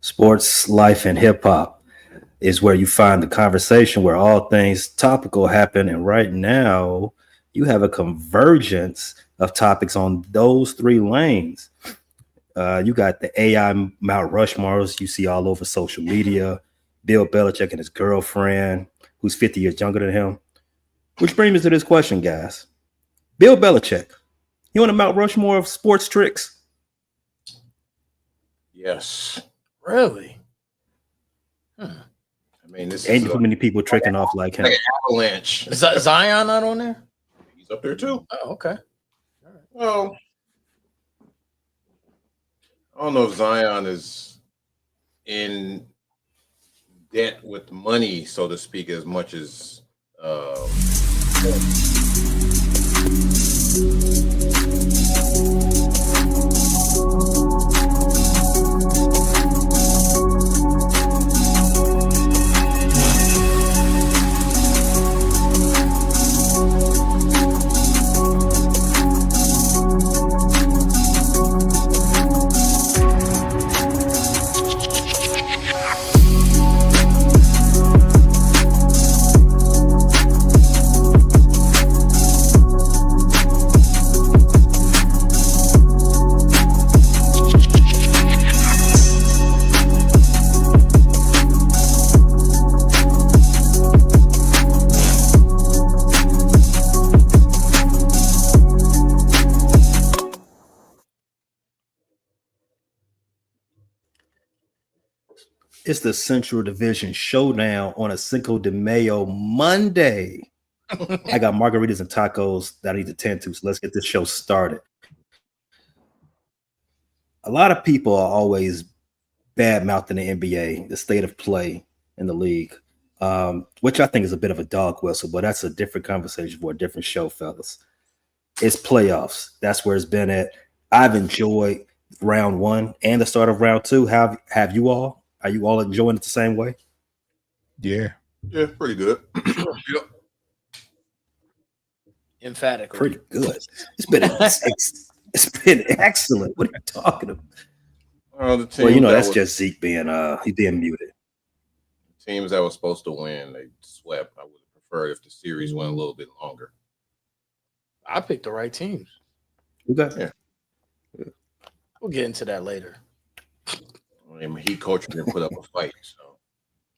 Sports, life, and hip hop is where you find the conversation where all things topical happen. And right now, you have a convergence of topics on those three lanes. You got the AI Mount Rushmores you see all over social media, Bill Belichick and his girlfriend, who's 50 years younger than him. Which brings me to this question, guys. Bill Belichick, you on a Mount Rushmore of sports tricks? Yes. Really? I mean, this Ain't is too many people tricking off like him. like an avalanche. Is that Zion not on there? He's up there too. Oh, okay. Well, I don't know if Zion is in debt with money, so to speak, as much as It's the Central Division Showdown on a Cinco de Mayo Monday. I got margaritas and tacos that I need to tend to, so let's get this show started. A lot of people are always bad mouthing the NBA, the state of play in the league, which I think is a bit of a dog whistle, but that's a different conversation for a different show, fellas. It's playoffs. That's where it's been at. I've enjoyed round one and the start of round two. Have you all? Are you all enjoying it the same way? yeah, pretty good. Yep. Emphatically. Pretty good. It's been excellent. What are you talking about? The That's just Zeke being he's being muted. teams that were supposed to win, they swept. I would have preferred if the series went a little bit longer. I picked the right teams. Who got Yeah. We'll get into that later. I mean, he coached and put up a fight, so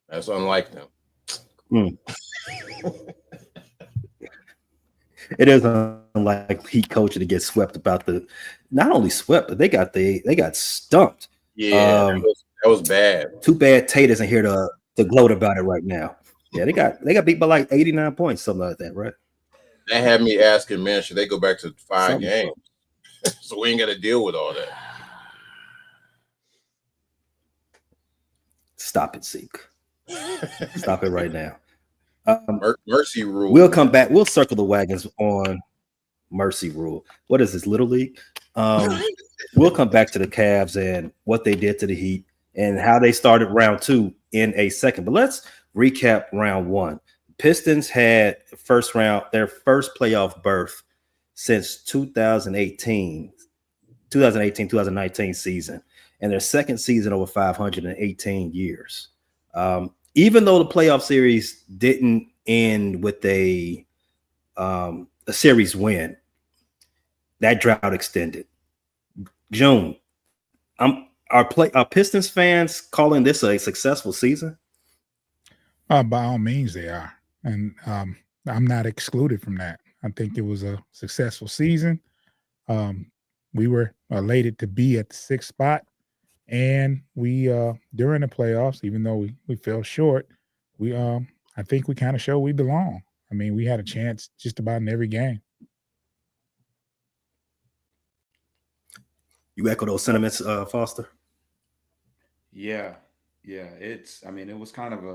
that's unlike them. It is unlike Heat coaching to get swept about not only swept, but they got stumped. Yeah, that was bad. Too bad Tate isn't here to gloat about it right now. Yeah, they got beat by like 89 points, something like that, right? That had me asking, man, should they go back to 5 games? So we ain't got to deal with all that. Stop it, Zeke. Stop it right now. Mercy rule. We'll come back. We'll circle the wagons on mercy rule. What is this, Little League? We'll come back to the Cavs and what they did to the Heat and how they started round two in a second. But let's recap round one. Pistons had their first playoff berth since 2018-2019 season, and their second season over 518 years. Even though the playoff series didn't end with a series win, that drought extended. June, are Pistons fans calling this a successful season? By all means, they are, and I'm not excluded from that. I think it was a successful season. We were elated to be at the 6th spot. And we during the playoffs, even though we fell short, I think we kind of showed we belong. I mean, we had a chance just about in every game. You echo those sentiments, Foster? Yeah. It was kind of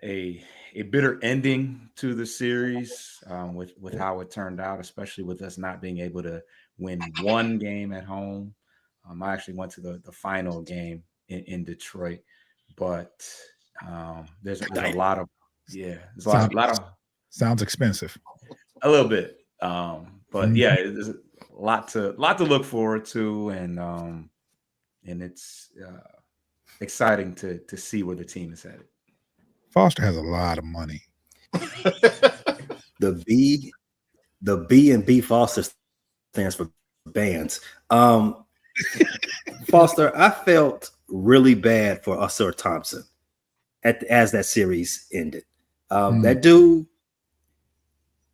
a bitter ending to the series with how it turned out, especially with us not being able to win one game at home. I actually went to the final game in Detroit, but there's a lot of there's a lot of sounds expensive. A little bit, but yeah, there's a lot to look forward to, and and it's exciting to see where the team is headed. Foster has a lot of money. The B and B Foster stands for bands. Foster, I felt really bad for Usher Thompson as that series ended. That dude,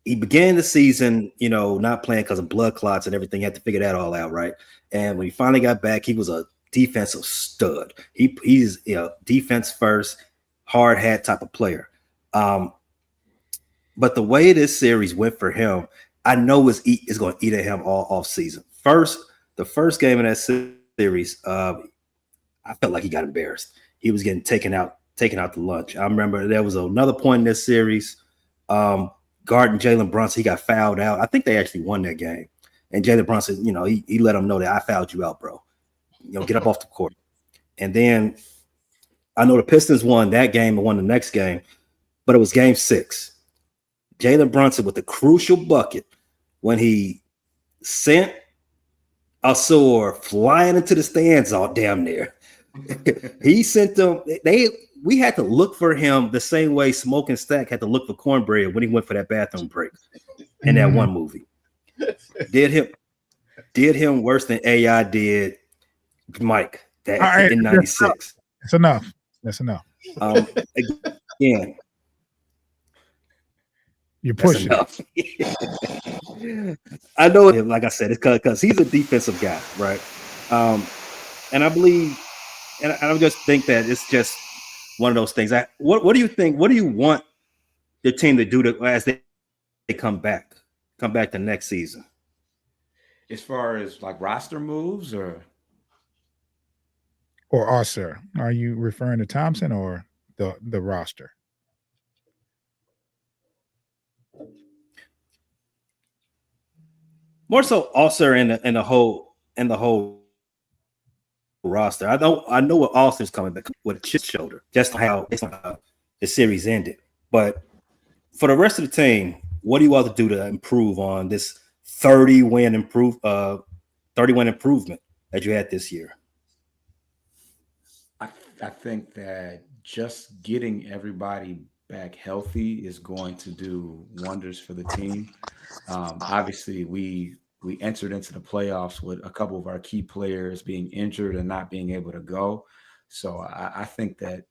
he began the season, not playing because of blood clots and everything. He had to figure that all out, right? And when he finally got back, he was a defensive stud. He's defense first, hard hat type of player. But the way this series went for him, I know is going to eat at him all off season. The first game in that series, I felt like he got embarrassed. He was getting taken out to lunch. I remember there was another point in this series. Guarding Jalen Brunson, he got fouled out. I think they actually won that game. And Jalen Brunson, he let him know that I fouled you out, bro. Get up off the court. And then I know the Pistons won that game and won the next game, but it was game 6. Jalen Brunson with the crucial bucket when he sent Ausar flying into the stands all damn near. He sent them. We had to look for him the same way Smoke and Stack had to look for cornbread when he went for that bathroom break in that one movie. Did him worse than AI did Mike in '96. That's enough. That's enough. Again, you're pushing. I know him. Like I said, it's because he's a defensive guy, right? And I believe, and I just think that it's just one of those things. What do you think? What do you want the team to do as they come back the next season? As far as like roster moves or Usher, are you referring to Thompson or the roster? More so Usher and the whole roster. I know what Austin's coming back with a chip shoulder, just how the series ended. But for the rest of the team, what do you want to do to improve on this 30-win improvement that you had this year? I think that just getting everybody back healthy is going to do wonders for the team. Obviously, we entered into the playoffs with a couple of our key players being injured and not being able to go. So I think that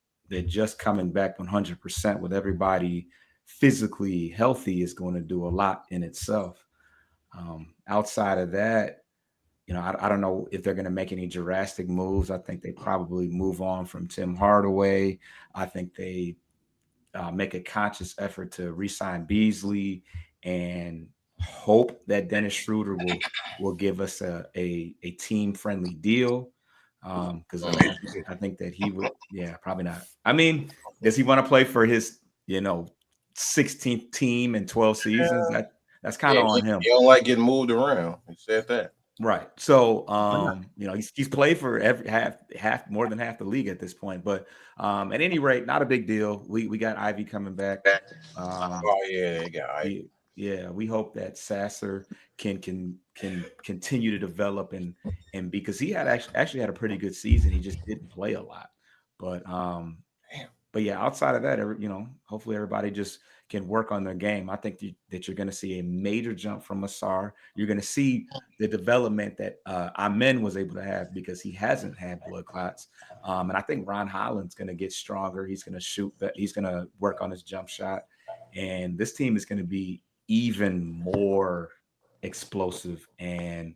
just coming back 100% with everybody physically healthy is going to do a lot in itself. Outside of that, I don't know if they're going to make any drastic moves. I think they probably move on from Tim Hardaway. I think they make a conscious effort to re-sign Beasley and hope that Dennis Schroeder will give us a team-friendly deal. Because I think that he would, probably not. I mean, does he want to play for his, 16th team in 12 seasons? That's kind of on him. He don't like getting moved around. He said that. Right. So, he's played for half more than half the league at this point. But at any rate, not a big deal. We got Ivy coming back. They got Ivy. We hope that Sasser can continue to develop and because he had actually had a pretty good season. He just didn't play a lot. But outside of that, hopefully everybody just can work on their game. I think that you're going to see a major jump from Ausar. You're going to see the development that Amen was able to have because he hasn't had blood clots. And I think Ron Holland's going to get stronger. He's going to shoot. He's going to work on his jump shot. And this team is going to be even more explosive and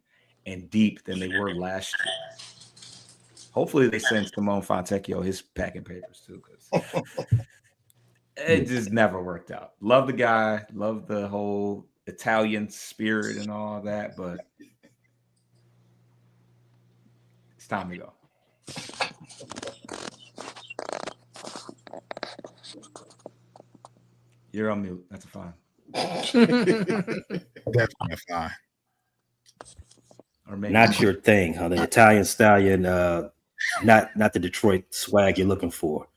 deep than they were last year. Hopefully they send Simone Fontecchio his packing papers too, because it just never worked out. Love the guy, love the whole Italian spirit and all that, but it's time to go. You're on mute. That's fine. Definitely fine. Or maybe Not your thing, huh? The Italian stallion, not the Detroit swag you're looking for.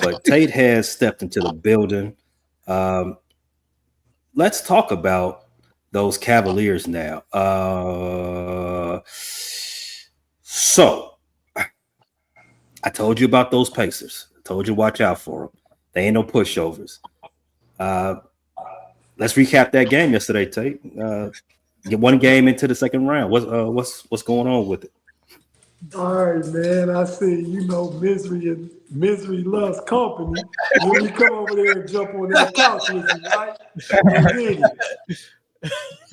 But Tate has stepped into the building. Let's talk about those Cavaliers now. So I told you about those Pacers. I told you watch out for them. They ain't no pushovers. Let's recap that game yesterday, Tate. Get one game into the second round. What's going on with it? All right, man. I see, misery loves company. When you come over there and jump on that couch with you, right? No dig it.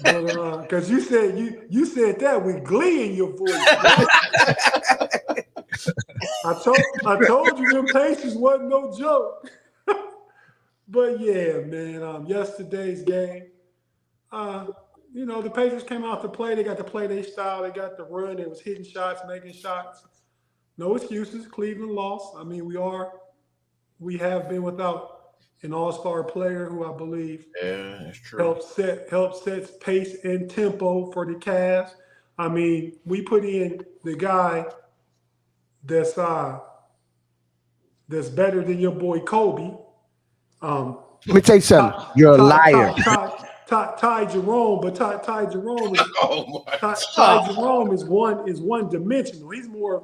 But because you said that with glee in your voice. I told you them Pacers wasn't no joke. But yeah, man. Yesterday's game. The Pacers came out to play. They got to play their style. They got to run. They was hitting shots, making shots. No excuses. Cleveland lost. I mean, we have been without an all-star player who I believe that's true. helps set pace and tempo for the Cavs. I mean, we put in the guy that's better than your boy Kobe. Let me tell you something. You're a liar. Ty Jerome, but Ty Jerome is Ty Jerome is one dimensional. He's more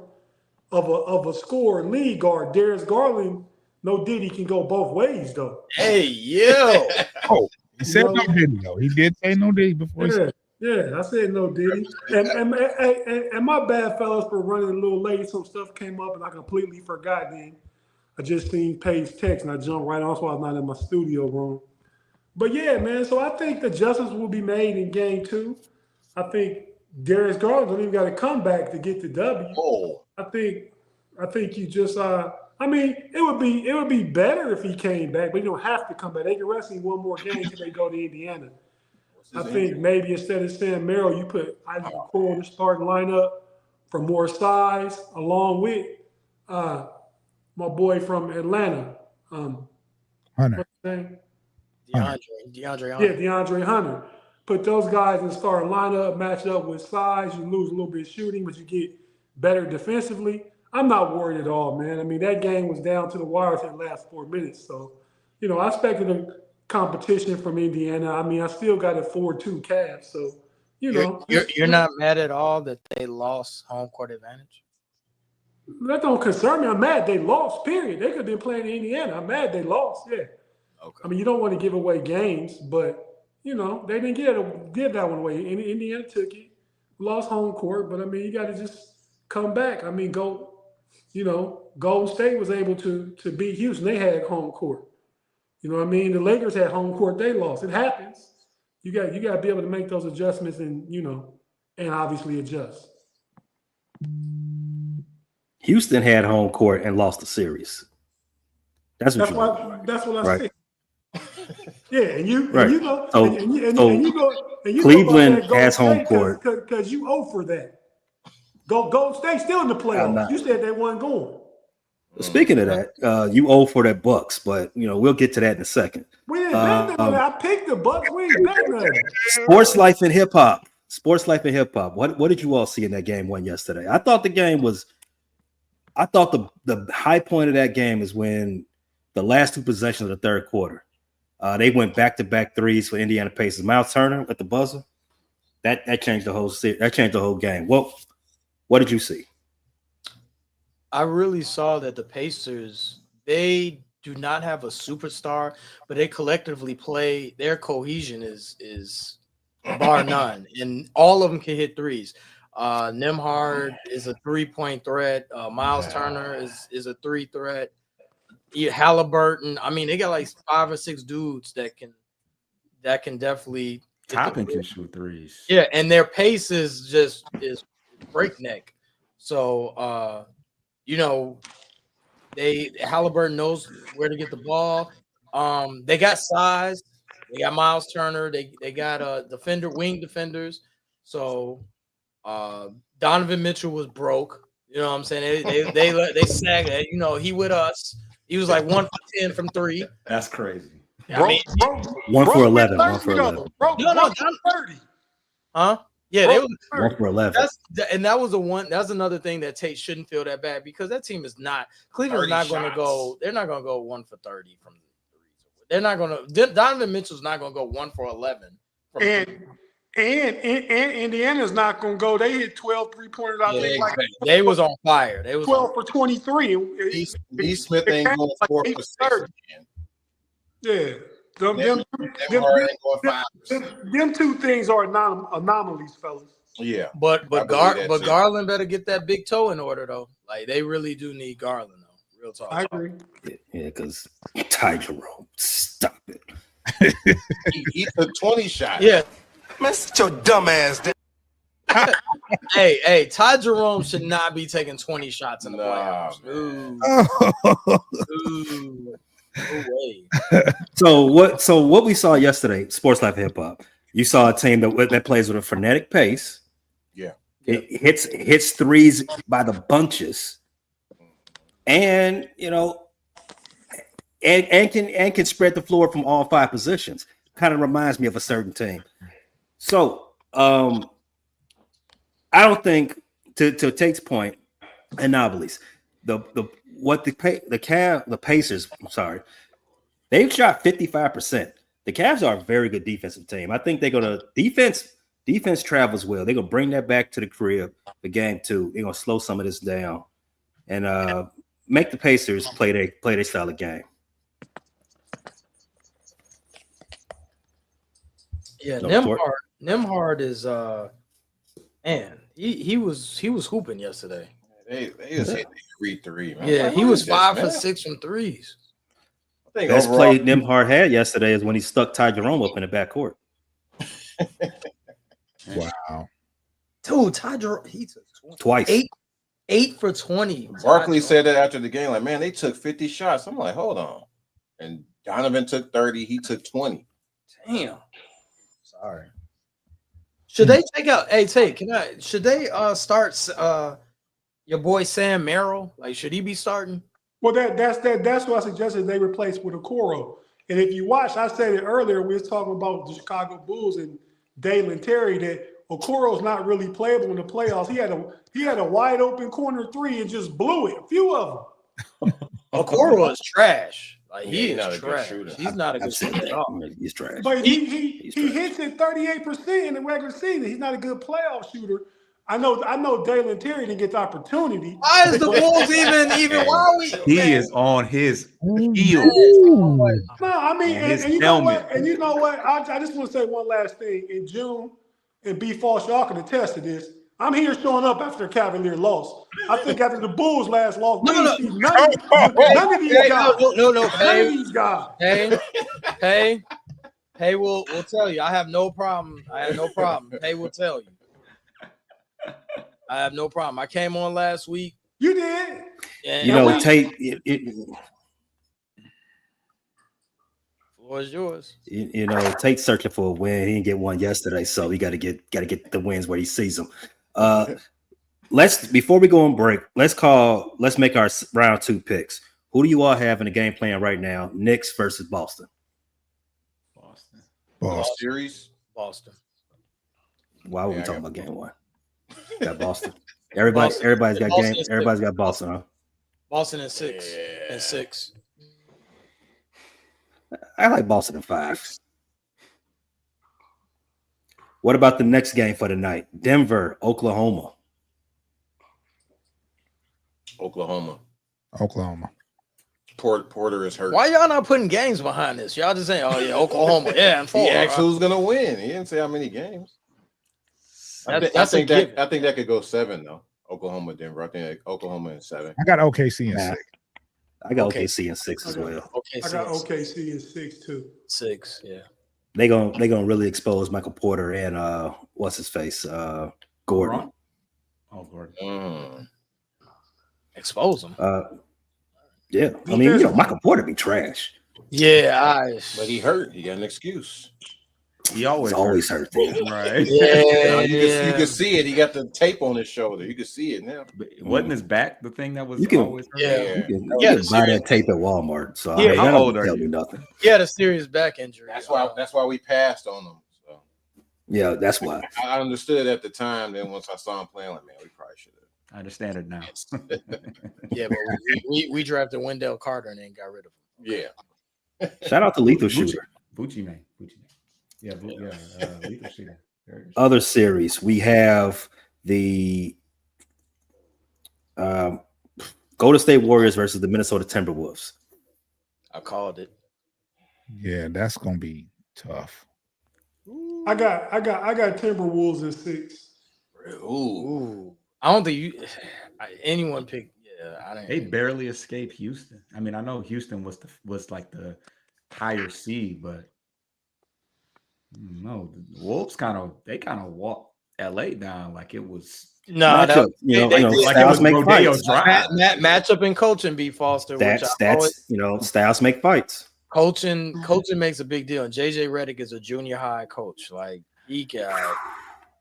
of a scorer lead guard. Darius Garland, no Diddy can go both ways though. Hey, yo. Oh, he said no Diddy though. He did say no Diddy before. Yeah, I said no Diddy. And my bad, fellas, for running a little late. Some stuff came up and I completely forgot. Then I just seen Paige text and I jumped right on, so I'm not in my studio room. But yeah, man. So I think the adjustments will be made in game 2. I think Darius Garland don't even got to come back to get the W. Oh. I think you just I mean, it would be better if he came back, but you don't have to come back. They can rest him one more game until they go to Indiana. I think maybe instead of Sam Merrill, you put Isaac Okoro in the starting lineup for more size, along with my boy from Atlanta. Hunter. What's his name? DeAndre Hunter. Yeah, DeAndre Hunter. Put those guys in the starting lineup, match up with size. You lose a little bit of shooting, but you get better defensively. I'm not worried at all, man. I mean, that game was down to the wire in the last 4 minutes. So, I expected a competition from Indiana. I mean, I still got a 4-2 Cavs. So, You're not mad at all that they lost home court advantage? That don't concern me. I'm mad they lost, period. They could have been playing in Indiana. I'm mad they lost, yeah. Okay. I mean, you don't want to give away games, but, they didn't give that one away. Indiana took it, lost home court, but, I mean, you got to just come back. I mean, Golden State was able to beat Houston. They had home court. You know what I mean? The Lakers had home court. They lost. It happens. You got to be able to make those adjustments and, and obviously adjust. Houston had home court and lost the series. That's what I said. Yeah, and you go. Cleveland has home court because you owe for that. Golden State still in the playoffs. You said they weren't going. Speaking of that, you owe for that Bucks, but we'll get to that in a second. We didn't bet on that. I picked the Bucks. We didn't bet on that. Sports life and hip hop. What did you all see in that game 1 yesterday? I thought the high point of that game is when the last 2 possessions of the third quarter, they went back-to-back threes for Indiana Pacers. Miles Turner at the buzzer. That changed the whole series. That changed the whole game. What did you see? I really saw that the Pacers, they do not have a superstar, but they collectively play. Their cohesion is bar none, and all of them can hit threes. Nembhard is a 3-point threat. Miles Turner is a 3 threat. Halliburton. I mean, they got like 5 or 6 dudes that can definitely. Toppin can shoot threes. Yeah, and their pace is breakneck. So Halliburton knows where to get the ball. They got size. They got Miles Turner. They got wing defenders. So Donovan Mitchell was broke. You know what I'm saying? They sagged it. He with us. He was like 1 for 10 from 3. That's crazy. I mean, 1 for 11. 1 for 11. No, 30. Huh? Yeah, they was 1 for 11. That's another thing that Tate shouldn't feel that bad because that team is not. Cleveland's not going to go. They're not going to go 1 for 30 from 3. They're not going to. Donovan Mitchell's not going to go 1 for 11. And Indiana's not going to go. They hit 12 3-pointers. I think like they was on fire. They was 12 for 23. D. Smith ain't going 4 for 6 again. Yeah. Them two things are anomalies, fellas. Yeah. But Garland better get that big toe in order though. Like they really do need Garland though. Real talk. I agree. Yeah, because Ty Jerome, stop it. he took 20 shots. Yeah. Man, sit your dumb ass down. Hey, Ty Jerome should not be taking 20 shots in the playoffs. Ooh. No way. So what we saw yesterday, Sports Life Hip Hop, you saw a team that plays with a frenetic pace. Yeah. It hits threes by the bunches. And and can spread the floor from all 5 positions. Kind of reminds me of a certain team. So I don't think to Tate's point, anomalies. The Pacers, I'm sorry, they've shot 55%. The Cavs are a very good defensive team. I think they're gonna defense travels well. They're gonna bring that back to the crib for game 2. They're gonna slow some of this down and make the Pacers play their style of game. Yeah, Nembhard is man, he was hooping yesterday. They just hit the 3, man. Yeah, he was 5 for 6 from threes. I think Best play Nembhard had yesterday is when he stuck Ty Jerome up in the backcourt. Wow. Dude, Ty Jerome, he took 20. Twice. 8 for 20. Barkley said that after the game, like, man, they took 50 shots. I'm like, hold on. And Donovan took 30. He took 20. Damn. Sorry. Should they take out? Hey, should they start your boy Sam Merrill? Like, should he be starting? Well, that's what I suggested they replace with Okoro. And if you watch, I said it earlier, we was talking about the Chicago Bulls and Dalen Terry, that Okoro's not really playable in the playoffs. He had a wide open corner 3 and just blew it. A few of them. Okoro is trash. Like he not is a good trash. shooter. He's not a good shooter at all. He's trash. But he hits it 38% in the regular season. He's not a good playoff shooter. I know Dalen Terry didn't get the opportunity. Why is the Bulls even why are we? He is on his heels. No, I mean, and you know helmet. what? And you know what? I just want to say one last thing. In June, and B. Falls, y'all can attest to this. I'm here showing up after the Cavalier loss. I think after the Bulls last loss, none of these guys. None of these guys. Hey, we'll tell you. I have no problem. Hey, we'll tell you. I have no problem. I came on last week. You did. And Tate. Floor is yours. Tate's searching for a win. He didn't get one yesterday, so he got to get the wins where he sees them. Before we go on break, let's make our round 2 picks. Who do you all have in the game plan right now? Knicks versus Boston. Boston. Series. Boston. Why were we talking about game 1? Got Boston. Everybody's got Boston game. Everybody's got Boston, huh? Boston in 6. Yeah. And 6. I like Boston in 5. What about the next game for the night? Denver, Oklahoma. Oklahoma. Porter is hurt. Why y'all not putting games behind this? Y'all just saying, oh yeah, Oklahoma. Yeah, and 4. He asked who's gonna win. He didn't say how many games. I think that could go 7 though. Oklahoma, Denver. I think Oklahoma in 7. I got OKC in 6. I got OKC in 6 as well. I got OKC in 6 too. 6, yeah. They gonna really expose Michael Porter and what's his face, Gordon. Oh, Gordon. Expose him. Yeah, I mean, Michael Porter be trash. Yeah, but he hurt. He got an excuse. He always hurt. Right. Yeah, you can see it. He got the tape on his shoulder. You can see it now. But wasn't his back the thing that was always hurt? You can buy that tape at Walmart. So how old are tell you? me nothing. He had a serious back injury. That's why we passed on him. So yeah, that's why. I understood at the time. Then once I saw him playing, like, man, we probably should have. I understand it now. Yeah, but we drafted Wendell Carter and then got rid of him. Yeah. Shout out to Lethal Shooter. Bucci man. Yeah, Lethal Shooter. Other series, we have the Golden State Warriors versus the Minnesota Timberwolves. I called it. Yeah, that's gonna be tough. I got Timberwolves in 6. Ooh. I don't think anyone picked. Yeah, They barely escaped Houston. I mean, I know Houston was like the higher seed, but no, the Wolves kind of walked LA down like it was. No, matchup, styles make fights. Matchup and coaching beat Foster. Styles make fights. Coaching makes a big deal. And JJ Redick is a junior high coach. Like he got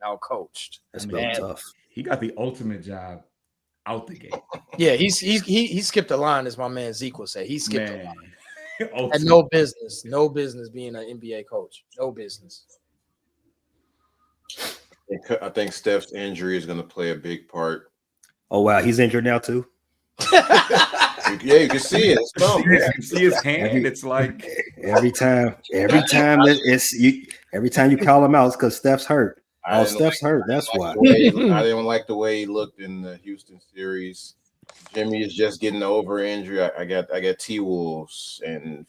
out coached. That's real tough. He got the ultimate job out the gate. Yeah, he skipped a line, as my man Zeke would say. He skipped a line. Had no business being an NBA coach. No business. I think Steph's injury is going to play a big part. Oh wow, he's injured now too. Yeah, you can see it. You can see his hand. It's like every time you call him out, it's because Steph's hurt. Steph's hurt. That's why. I didn't like the way he looked in the Houston series. Jimmy is just getting over injury. I got T-Wolves and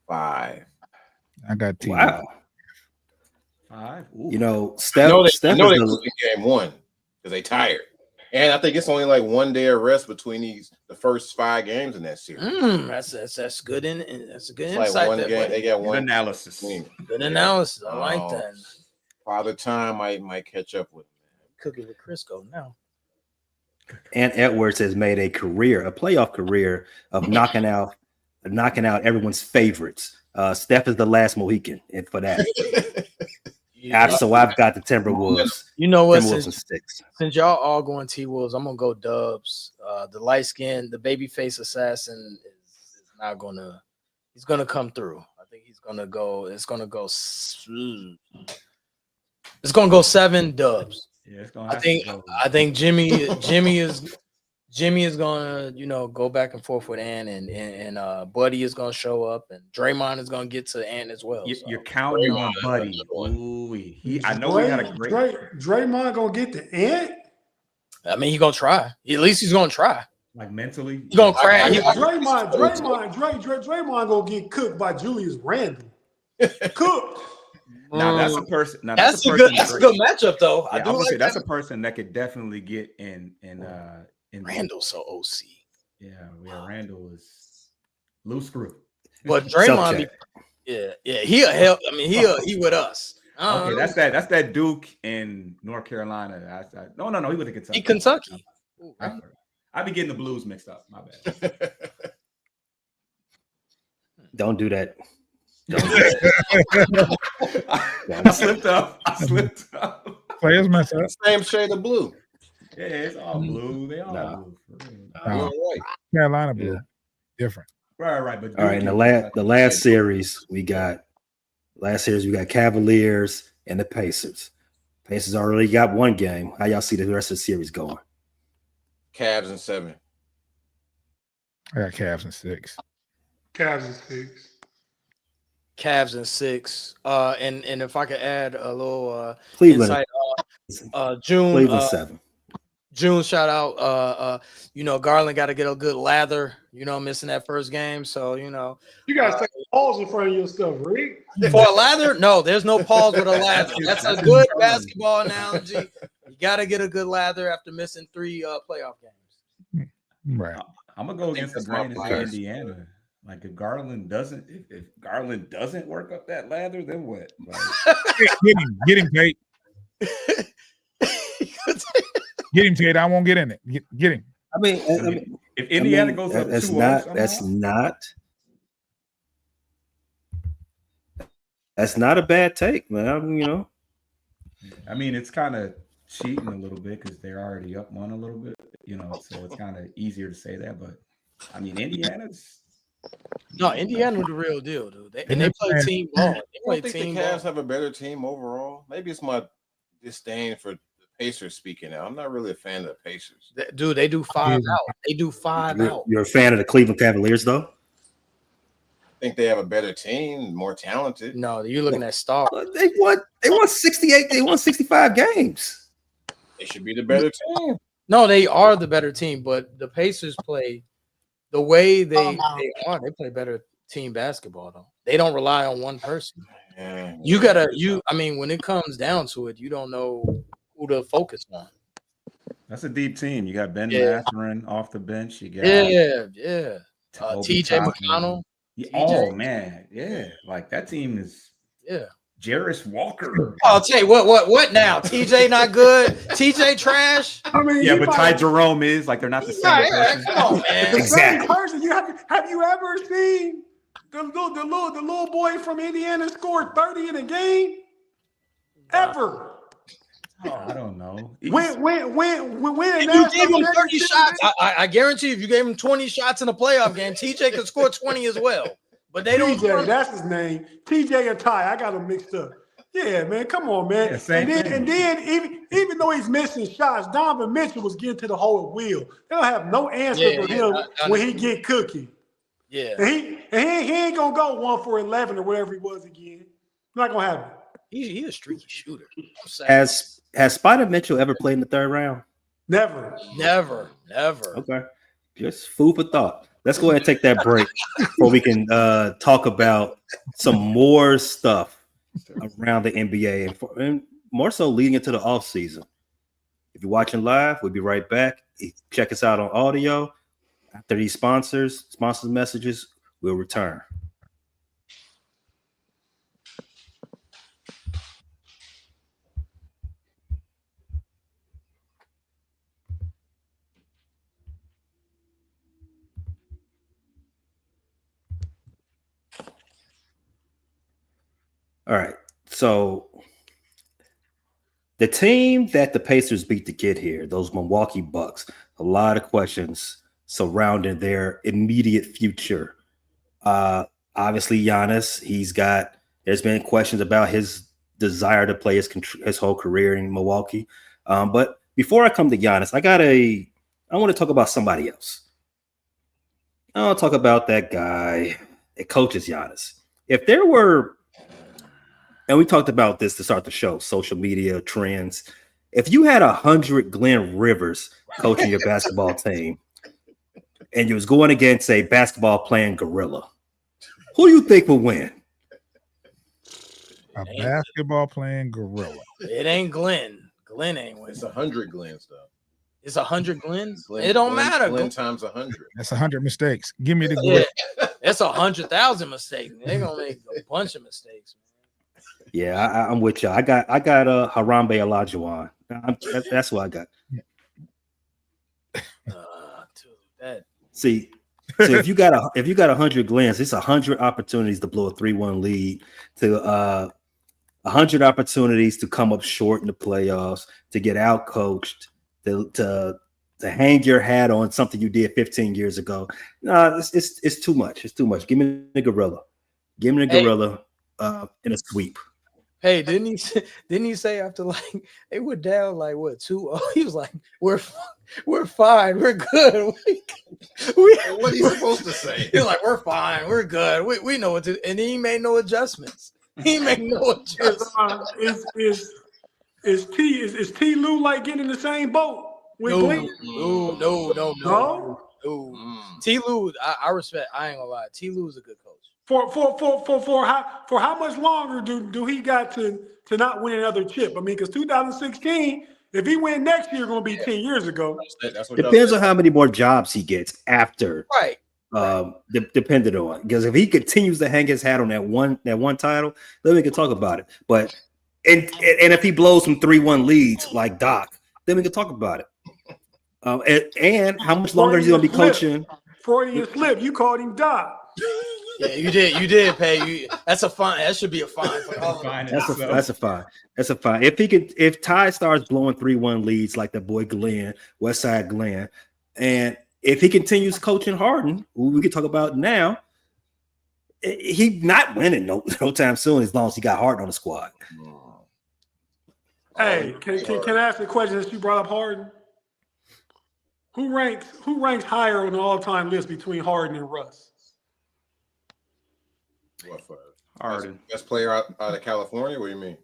5. I got T. Wow. 5. Steph. They lose in game 1 because they tired, and I think it's only like 1 day of rest between the first 5 games in that series. That's good. That's a good it's insight. Like one game, they got one analysis. Good analysis. I like that. Father Time might catch up with him. Cooking with Crisco now. And Edwards has made a playoff career of knocking out everyone's favorites. Steph is the last Mohican for that. So I've got the Timberwolves. You know what? Since y'all all going T-Wolves, I'm gonna go Dubs. The light skin, the baby face assassin is not gonna. He's gonna come through. I think he's gonna go. It's gonna go 7 Dubs. Yeah, it's gonna. I think Jimmy is gonna go back and forth with Ant, and Buddy is gonna show up, and Draymond is gonna get to Ant as well. You're counting on Buddy. I know he had a great. Draymond gonna get the Ant. I mean, he's gonna try. At least he's gonna try. Like mentally, he's gonna crash. Draymond gonna get cooked by Julius Randle. Cooked. Now that's a person. That's a good matchup, though. Yeah, I would say that's a person that could definitely get in. Randall's so OC. Yeah, Randall is loose screw. But Draymond, he'll help. I mean, he with us. Okay, that's that Duke in North Carolina. No, he was in Kentucky. Kentucky. I be getting the Blues mixed up. My bad. Don't do that. I slipped up. Players mess up. Same shade of blue. Yeah, it's all blue. They all blue. Right. Carolina blue. Different. Right. But all right, in the last series we got Cavaliers and the Pacers. Pacers already got 1 game. How y'all see the rest of the series going? Cavs in 7. I got Cavs in 6. Cavs in 6. Cavs in 6. And if I could add a little Cleveland insight, June. Cleveland 7. June, shout out. Garland got to get a good lather. Missing that first game, so you guys take pause in front of your stuff, Rick. For a lather, no, there's no pause with a lather. That's a good basketball analogy. You got to get a good lather after missing 3 playoff games. Right. I'm gonna go against the grain in Indiana. Like if Garland doesn't work up that lather, then what? Like, get him, Tate. Get him, Tate. I won't get in it. Get him. I mean, if Indiana goes up, that's not a bad take, man. I mean, it's kind of cheating a little bit because they're already up 1 a little bit, so it's kind of easier to say that. But I mean, Indiana's the real deal, dude. They play team ball. I think the Cavs have a better team overall. Maybe it's my disdain for the Pacers speaking out. I'm not really a fan of the Pacers. Dude, they do 5 out. They do 5 out. You're a fan of the Cleveland Cavaliers, though? think they have a better team, more talented. No, you're looking at stars. They won 68. They won 65 games. They should be the better team. No, they are the better team, but the Pacers play the way they are. They play better team basketball, though. They don't rely on one person. Yeah. I mean, when it comes down to it, you don't know who to focus on. That's a deep team. You got Ben Yeah. Mathurin off the bench. You got Yeah. Obi TJ Toppin. McConnell. Yeah. TJ. Oh man, yeah. Like that team is Jarris Walker. I'll tell you what now? TJ not good. TJ trash. I mean, Yeah, but Ty Jerome is like they're not the same person. Come on, man. the same person. Have you ever seen the little boy from Indiana scored 30 in a game? Ever? I don't know. When If you gave him 30 shots, I guarantee if you gave him 20 shots in a playoff game, TJ could score 20 as well. But they don't. TJ, that's his name. TJ and Ty. I got them mixed up. Yeah, man. Come on, man. Yeah, and then even though he's missing shots, Donovan Mitchell was getting to the hole at will. They don't have no answer for him when he get cooking. Yeah. And he ain't gonna go 1 for 11 or whatever he was again. Not gonna happen. He's a streaky shooter. Has Spider Mitchell ever played in the third round? Never. Okay. Just food for thought. Let's go ahead and take that break before we can talk about some more stuff around the NBA and more so leading into the offseason. If you're watching live, we'll be right back. Check us out on audio. After these sponsors messages, we'll return. All right. So the team that the Pacers beat to get here, those Milwaukee Bucks, a lot of questions surrounding their immediate future. Obviously, Giannis, there's been questions about his desire to play his whole career in Milwaukee. But before I come to Giannis, I want to talk about somebody else. I want to talk about that guy that coaches Giannis. If there were, and we talked about this to start the show, social media trends. If you had 100 Glenn Rivers coaching your basketball team, and you was going against a basketball playing gorilla, who do you think would win? A basketball playing gorilla. It ain't Glenn. Glenn ain't winning. It's 100 Glens though. It's 100 Glens. It don't matter. Glenn times 100. That's 100 mistakes. Give me the gorilla. That's 100,000 mistakes. They're gonna make a bunch of mistakes. Yeah, I'm with you. I got Harambe Olajuwon. That's what I got. See, so if you got 100 Glens, it's 100 opportunities to blow a 3-1 lead, to 100 opportunities to come up short in the playoffs, to get out coached, to hang your hat on something you did 15 years ago. No, it's too much. It's too much. Give me the gorilla. Give me the gorilla in a sweep. Hey, didn't he say after like they were down like what 2-0? He was like, we're fine, we're good. What are you supposed to say? He's like, we're fine, we're good. We know what to, and he made no adjustments. He made no adjustments. Is T. Lue like getting in the same boat with Glenn? No. T. Lue, I respect. I ain't gonna lie. T. Lue is a good coach. For how much longer do he got to not win another chip? I mean, because 2016, if he win next year, going to be 10 years ago. That's what depends on how many more jobs he gets after. Right. Dependent on, because if he continues to hang his hat on that one title, then we can talk about it. But and if he blows some 3-1 leads like Doc, then we can talk about it. And how much longer is he going to be coaching? Freudian slip. You called him Doc. Yeah, you did, Pay. That's a fine. That should be a fine. That's a fine. If Ty starts blowing 3-1 leads like that boy Glenn, Westside Glenn, and if he continues coaching Harden, who we can talk about now, he's not winning no time soon as long as he got Harden on the squad. Hey, can I ask a question that you brought up Harden? Who ranks higher on the all-time list between Harden and Russ? What for? Harden. Best player out of California? What do you mean?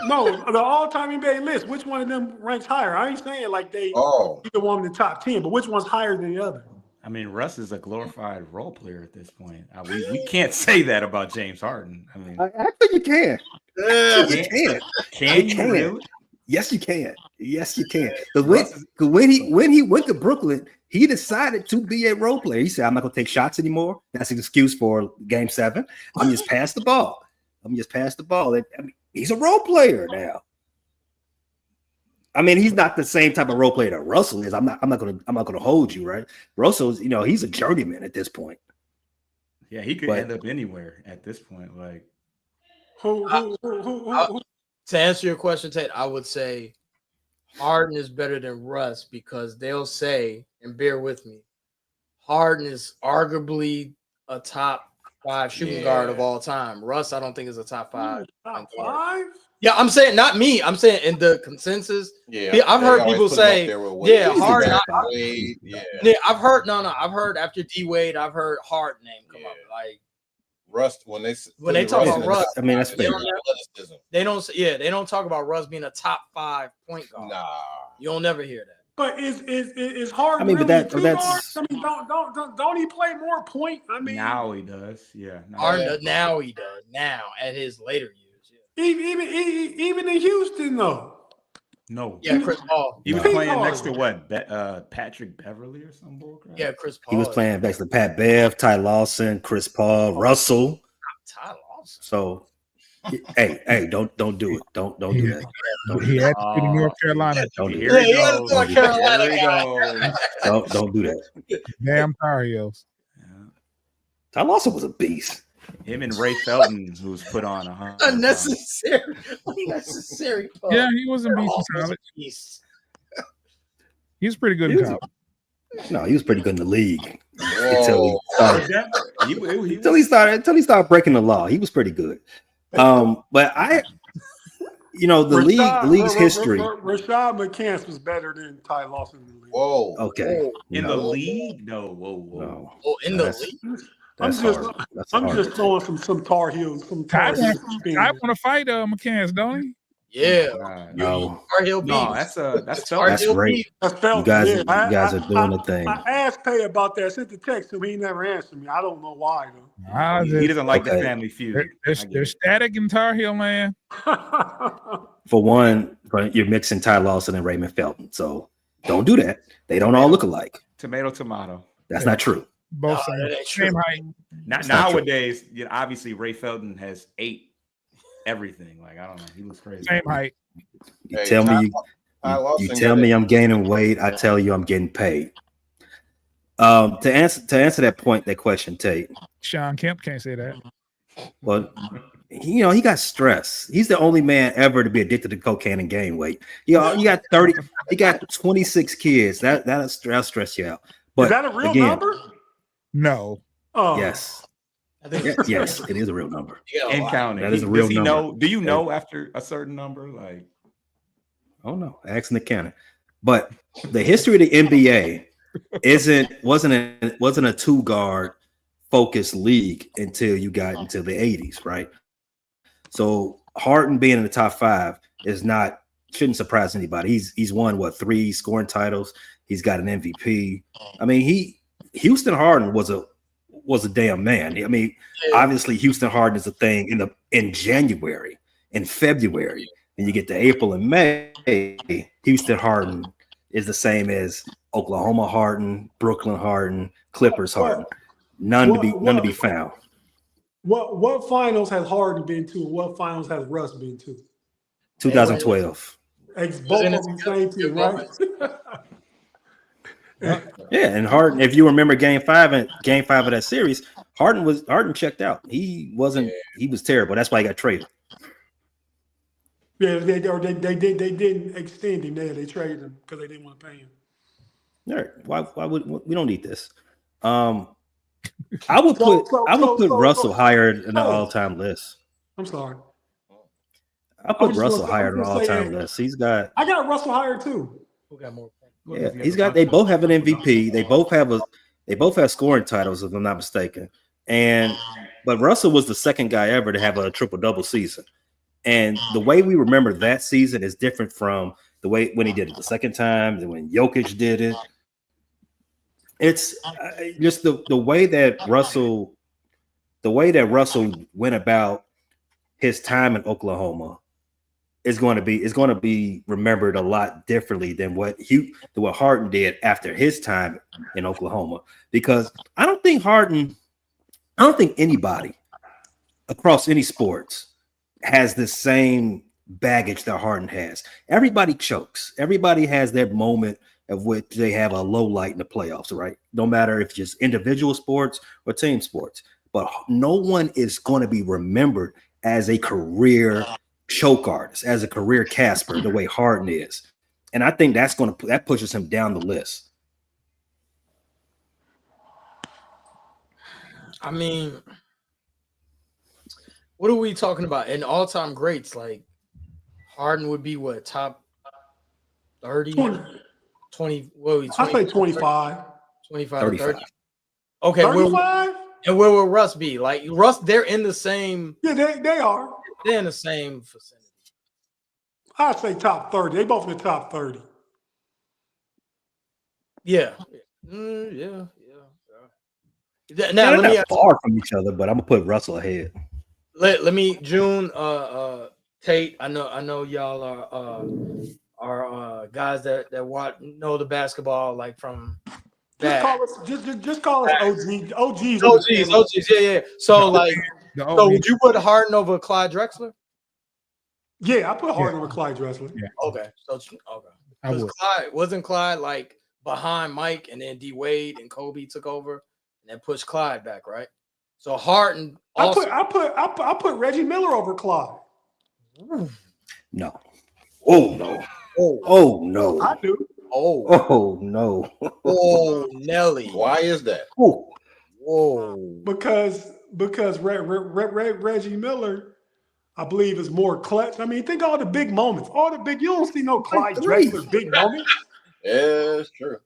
No, the all-time NBA list. Which one of them ranks higher? I ain't saying like they Oh, either one in the top 10, but which one's higher than the other? I mean, Russ is a glorified role player at this point. We can't say that about James Harden. I mean, Actually, you can. You can. can You you can. really? Yes, you can. Yes, you can. Because when he went to Brooklyn, he decided to be a role player. He said, "I'm not going to take shots anymore. That's an excuse for Game 7. I'm just pass the ball. I'm just pass the ball." And, I mean, he's a role player now. I mean, he's not the same type of role player that Russell is. I'm not gonna hold you, right? Russell's, he's a journeyman at this point. Yeah, he could end up anywhere at this point. Like, to answer your question, Tate, I would say Harden is better than Russ because they'll say, and bear with me, Harden is arguably a top 5 shooting guard of all time. Russ, I don't think is a top 5. Top 5? Yeah, I'm saying not me. I'm saying in the consensus. yeah. I've heard people say, Harden. I've heard after D Wade, I've heard Harden name come up. Like Russ, when they talk about Russ, I mean, that's fair. They don't talk about Russ being a top 5 point guard. Nah, you'll never hear that. But is Harden? I mean, but that's. I mean, don't he play more point? I mean, now he does. Yeah, now he does. Now at his later years. Even in Houston, though. No. Yeah, Chris Paul. He was playing next to what? Patrick Beverly or some bullcrap? Yeah, Chris Paul. He was playing next to Pat Bev, Ty Lawson, Chris Paul, Russell. Ty Lawson. So, hey, don't do it. Don't do that. He had to be North Carolina. Don't do Here he that. goes. North Carolina. Don't do that. Damn Tar Heels. Ty Lawson was a beast. Him and Ray Felton, who's put on unnecessary. Yeah, he wasn't beast in college. He was pretty good in college. No, he was pretty good in the league Whoa. until he started breaking the law. He was pretty good. But the league's history. Rashad McCants was better than Ty Lawson in the league. Whoa. Okay. In the league? No. Whoa. No. Oh, in the league? I'm just throwing some Tar Heels. I want to fight McCants, don't he? Yeah. No. Tar Heel beef. No, that's great. You guys are doing the thing. I asked Pay about that. I sent the text to him. He never answered me. I don't know why though. He doesn't like the family feud. They're static in Tar Heel, man. For one, you're mixing Ty Lawson and Raymond Felton, so don't do that. They don't all look alike. Tomato. That's not true. Both same height. Nowadays, obviously Ray Felton has 8 everything. Like I don't know, he looks crazy. Same height. You tell me I'm gaining weight. I tell you I'm getting paid. To answer that question, Tate. Sean Kemp can't say that. Well, he got stress. He's the only man ever to be addicted to cocaine and gain weight. You got 30. He got 26 kids. That'll stress you out. But is that a real number? No. Oh. Yes. Yes, it is a real number. And counting. That is a real number. Do you know after a certain number? Like, oh no, asking the counter. But the history of the NBA wasn't a 2-guard focused league until you got into the 80s, right? So Harden being in the top 5 shouldn't surprise anybody. He's won 3 scoring titles. He's got an MVP. I mean, Houston Harden was a damn man. I mean, obviously Houston Harden is a thing in January, in February, and you get to April and May. Houston Harden is the same as Oklahoma Harden, Brooklyn Harden, Clippers Harden. None to be found. What finals has Harden been to? What finals has Russ been to? 2012. Both of them same team, right? Yeah, and Harden, if you remember game 5 of that series, Harden checked out. He was terrible. That's why he got traded. Yeah, they didn't extend him there. They traded him because they didn't want to pay him. All right. Why would we don't need this? I would put Russell higher in the all-time list. I'm sorry. I put Russell higher in the all-time list. I got Russell higher too. Who got more? Yeah, they both have an MVP. They both have scoring titles, if I'm not mistaken. But Russell was the second guy ever to have a triple-double season. And the way we remember that season is different from the way when he did it the second time and when Jokic did it. It's just the way that Russell went about his time in Oklahoma is going to be remembered a lot differently than what Harden did after his time in Oklahoma. Because I don't think anybody across any sports has the same baggage that Harden has. Everybody chokes. Everybody has their moment of which they have a low light in the playoffs, right? No matter if it's just individual sports or team sports. But no one is going to be remembered as a career choke artist, as a career Casper, the way Harden is. And I think that pushes him down the list. I mean, what are we talking about? In all-time greats, like Harden would be what, top 30? 20 what we I say 25. 25 35. 30. Okay, 35? and where will Russ be? Like Russ, they're in the same. Yeah, they are. They're in the same vicinity. I'd say top 30. They both in the top 30. Yeah. Yeah. Now They're let me not far from each other, but I'm gonna put Russell ahead. let me June Tate. I know y'all are guys that know the basketball like from that. Just call us OGs. OGs, yeah. So like, so would you put Harden over Clyde Drexler? Yeah, I put Harden over Clyde Drexler. Yeah. Okay, so because Clyde like behind Mike, and then D Wade and Kobe took over and then pushed Clyde back, right? So Harden. Also, I put Reggie Miller over Clyde. No. Oh no. Oh no. I do. Oh no. Oh Nelly. Why is that? Oh. Whoa. Because Reggie Miller, I believe, is more clutch. I mean, think all the big moments. You don't see no Clyde Drexler big moments. Yeah, it's true.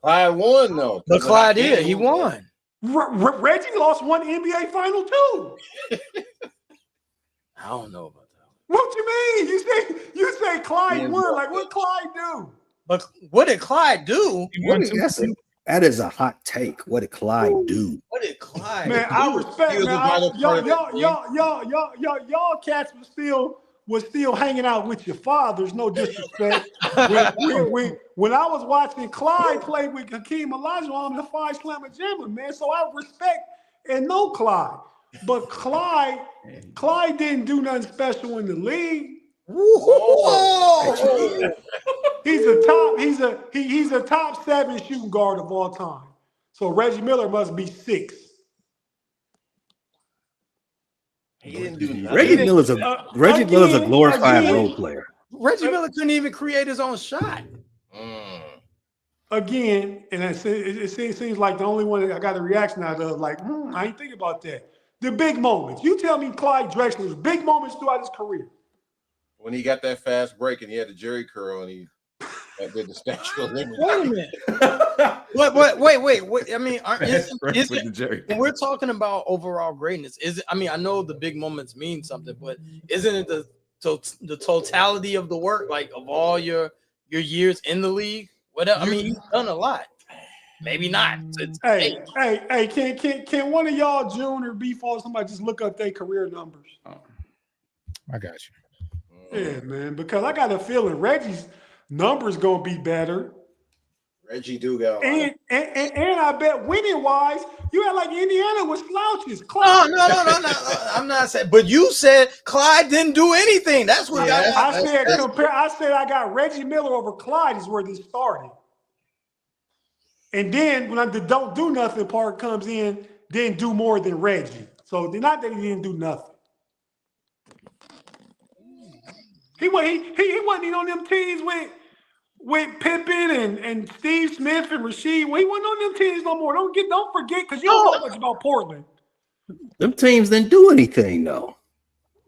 Clyde won though. But Clyde did. He won. Reggie lost one NBA final too. I don't know about that. What you mean? You say Clyde won. Like, what Clyde do? But what did Clyde do? That is a hot take. What did Clyde do? What did Clyde? Man, do? I respect. Y'all cats was still hanging out with your fathers. No disrespect. when I was watching Clyde play with Hakeem Olajuwon, the 5 slammer jammer, man. So I respect and know Clyde. But Clyde didn't do nothing special in the league. Whoa. He's a top 7 shooting guard of all time. So Reggie Miller must be 6. He didn't do nothing. Reggie Miller's a glorified role player. Reggie Miller couldn't even create his own shot. Again, and it seems like the only one that I got a reaction out of, like, I ain't think about that. The big moments. You tell me Clyde Drexler's big moments throughout his career. When he got that fast break and he had the Jerry curl and he did the Statue of Liberty. Wait a minute. Wait. I mean, when we're talking about overall greatness, I know the big moments mean something, but isn't it the totality of the work, like of all your years in the league? I mean, he's done a lot. Maybe not. Hey, can one of y'all, June or B-Fall, somebody just look up their career numbers? I got you. Yeah, man, because I got a feeling Reggie's numbers gonna be better. Reggie do got and I bet winning wise, you had like Indiana with slouches. No. I'm not saying, but you said Clyde didn't do anything. That's what I said I got Reggie Miller over Clyde is where this started. And then when the don't do nothing part comes in, didn't do more than Reggie. So not that he didn't do nothing. He wasn't even on them teams with Pippen and Steve Smith and Rasheed. Well, he wasn't on them teams no more. Don't forget, because you don't know much about Portland. Them teams didn't do anything though.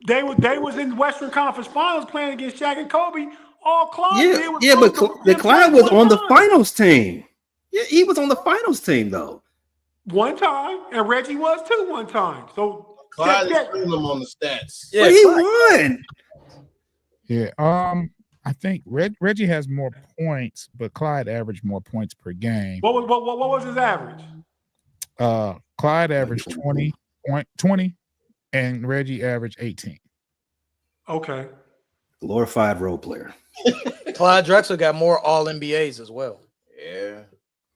They was in Western Conference Finals playing against Shaq and Kobe. All Clyde did was but Clyde was on the finals team. Yeah, he was on the finals team though. one time, and Reggie was too one time. So Clyde is check. killing them on the stats. Yeah, But he Clyde- won. Yeah. I think Reggie has more points, but Clyde averaged more points per game. What was his average? Clyde averaged 20, and Reggie averaged 18. Okay. Glorified role player. Clyde Drexler got more All NBAs as well. Yeah.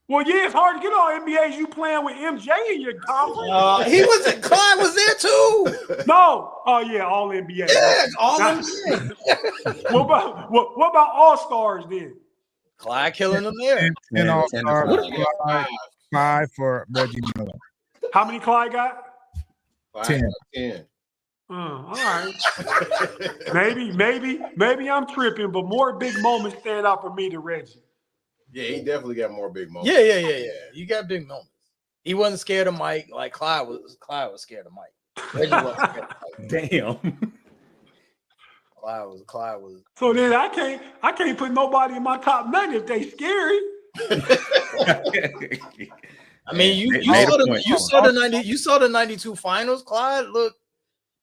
Well, yeah, it's hard to get all NBAs. You playing with MJ in your conference? He was Clyde was there too. No. Oh yeah, all NBA. Yeah, All Nah. NBA. What about All Stars then? Clyde killing them there. 10 Man, All-Star, What do you got? 5 for Reggie Miller. How many Clyde got? 10. All right. maybe I'm tripping, but more big moments stand out for me than Reggie. Yeah, he definitely got more big moments. Yeah. You got big moments. He wasn't scared of Mike like Clyde was. Clyde was scared of Mike. Reggie wasn't scared of Mike. Damn. Clyde was. So then I can't put nobody in my top 9 if they scary. I mean, you saw the 92 finals. Clyde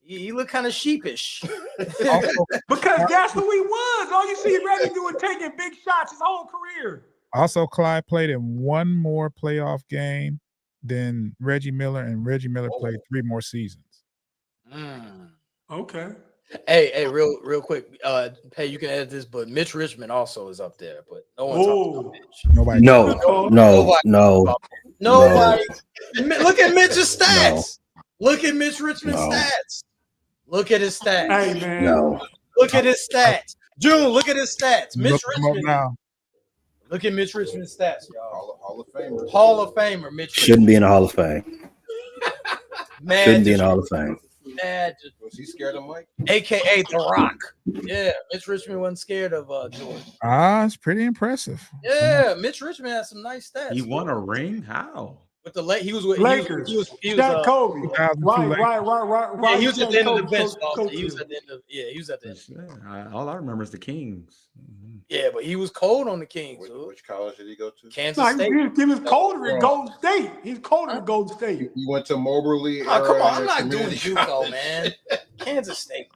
he looked kind of sheepish. Because that's who he was. All you see Reggie doing taking big shots his whole career. Also, Clyde played in one more playoff game than Reggie Miller, and Reggie Miller played 3 more seasons. Okay. Hey, real quick. Hey, you can edit this, but Mitch Richmond also is up there, but no one talks about Mitch. Nobody. No. Nobody. Look at Mitch's stats. Look at Mitch Richmond's stats. Look at his stats. Hey man. No. Look at his stats. June, look at his stats. Mitch Look him up Richmond. now. Look at Mitch Richmond's stats, y'all. Hall of Famer. Hall of Famer, Mitch Shouldn't be in the Hall of Fame. Man, Shouldn't be in the Hall of Fame. Was he scared of Mike? AKA The Rock. Yeah, Mitch Richmond wasn't scared of Jordan. It's pretty impressive. Yeah, Mitch Richmond has some nice stats. He won a ring? How? With the he was with Lakers. He was Shaq Kobe. 2002 Right. yeah, he was at the end of the bench. Coach- Also. Coach- He was at the end of he was at the end. All I remember is the Kings. Mhm. Yeah, but he was cold on the Kings. Which college did he go to? Kansas No, State. he was colder than Golden State. He's colder than Golden State. He went to Moberly. Oh, come on, I'm Area not doing Community JUCO, College. man. Kansas State.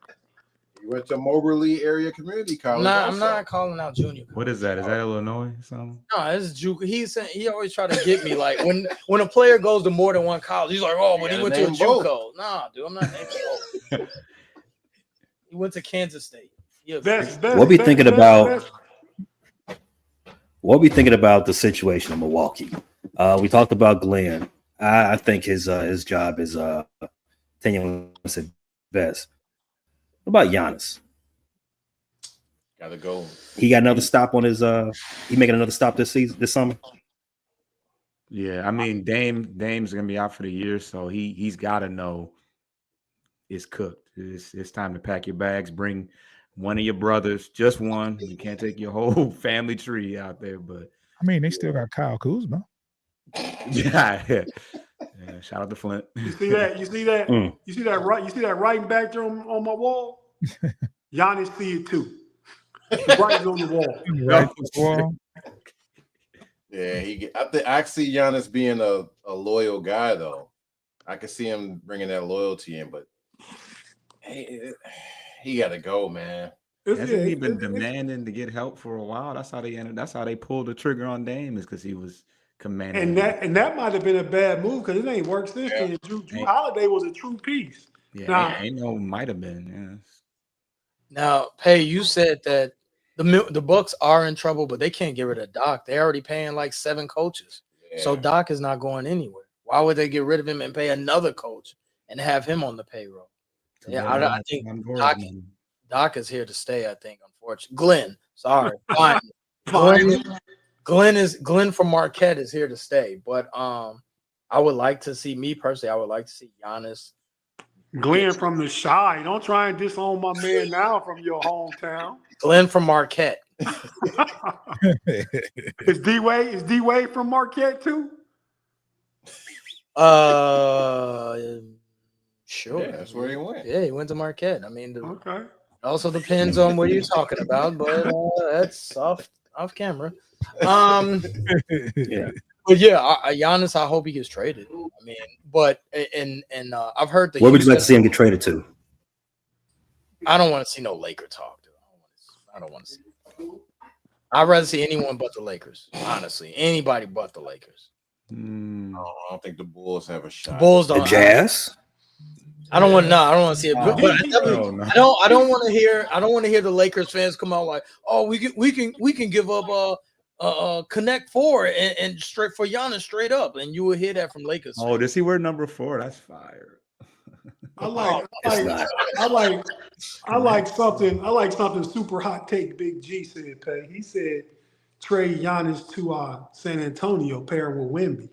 He went to Moberly Area Community College. I'm also. not calling out junior. What is that? Is that Illinois or something? No, this is JUCO. He always try to get me like when a player goes to more than one college, he's like, oh, but he went to a name both. JUCO. Nah, dude, I'm not naming both. He went to Kansas State. What we thinking about the situation in Milwaukee? We talked about Glenn. I think his job is tenuous at best. What about Giannis? Gotta go. He got another stop on his he making another stop this summer. Yeah, I mean Dame's gonna be out for the year, so he's got to know it's cooked. It's time to pack your bags, bring one of your brothers, just one. You can't take your whole family tree out there, but I mean, they still got Kyle Kuzma. yeah. Shout out to Flint. You see that? You see that? You see that writing back there on my wall? Giannis see it too. The writing on the wall. Right to the wall. Yeah, I see Giannis being a loyal guy though. I can see him bringing that loyalty in, but he got to go, man. Hasn't he been demanding to get help for a while? That's how they pulled the trigger on Dame, is because he was commanding. And that might have been a bad move because it ain't worked since then. Drew Holiday was a true piece. Yeah, ain't no might have been. Yes. Now, Pay, you said that the Bucks are in trouble, but they can't get rid of Doc. They're already paying like 7 coaches, so Doc is not going anywhere. Why would they get rid of him and pay another coach and have him on the payroll? Yeah, I think Doc is here to stay. I think, unfortunately, Glenn. Sorry, fine. Glenn from Marquette is here to stay. But I would like to see I would like to see Giannis. Glenn from the Shy. Don't try and disown my man now from your hometown. Glenn from Marquette. Is D-Wade from Marquette too? Sure. Yeah, that's where he went. Yeah, he went to Marquette. I mean, Okay. it also depends on what you're talking about, but that's off camera. Yeah. But yeah, Giannis, I hope he gets traded. I mean, but and I've heard the. Where would you like to Houston- see him get traded to? I don't want to see no Laker talk. Dude. I don't want to see. I'd rather see anyone but the Lakers. Honestly, anybody but the Lakers. I don't think the Bulls have a shot. Bulls The don't. Jazz? I don't want. No, I don't want to see it. But I no. don't want to hear. I don't want to hear the Lakers fans come out like, "Oh, we can give up Connect Four and straight for Giannis straight up," and you will hear that from Lakers. Oh, does he wear number 4? That's fire. I like something super hot take Big G said, Pay. He said trade Giannis to San Antonio, pair with Wemby.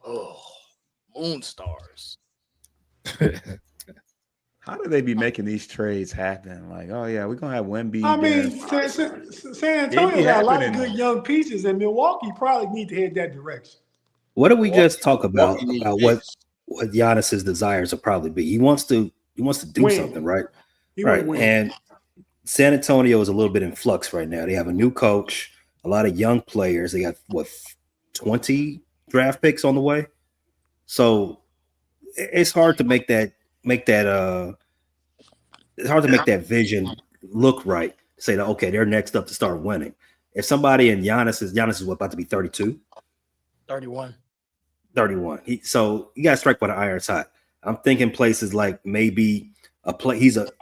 Oh, moon stars. How do they be making these trades happen? Like, oh yeah, we're gonna have Wemby. I mean, San Antonio got a lot of good young pieces, and Milwaukee probably need to head that direction. What did we just talk about Milwaukee needs what Giannis's desires will probably be? He wants to do Win. something, right? He Right. wanna win. And San Antonio is a little bit in flux right now. They have a new coach, a lot of young players. They got 20 draft picks on the way. So it's hard to make that it's hard to make that vision look right. Say that okay, they're next up to start winning. If somebody in Giannis is about to be 32, 31. 31. So you gotta strike while the iron's hot. I'm thinking places like maybe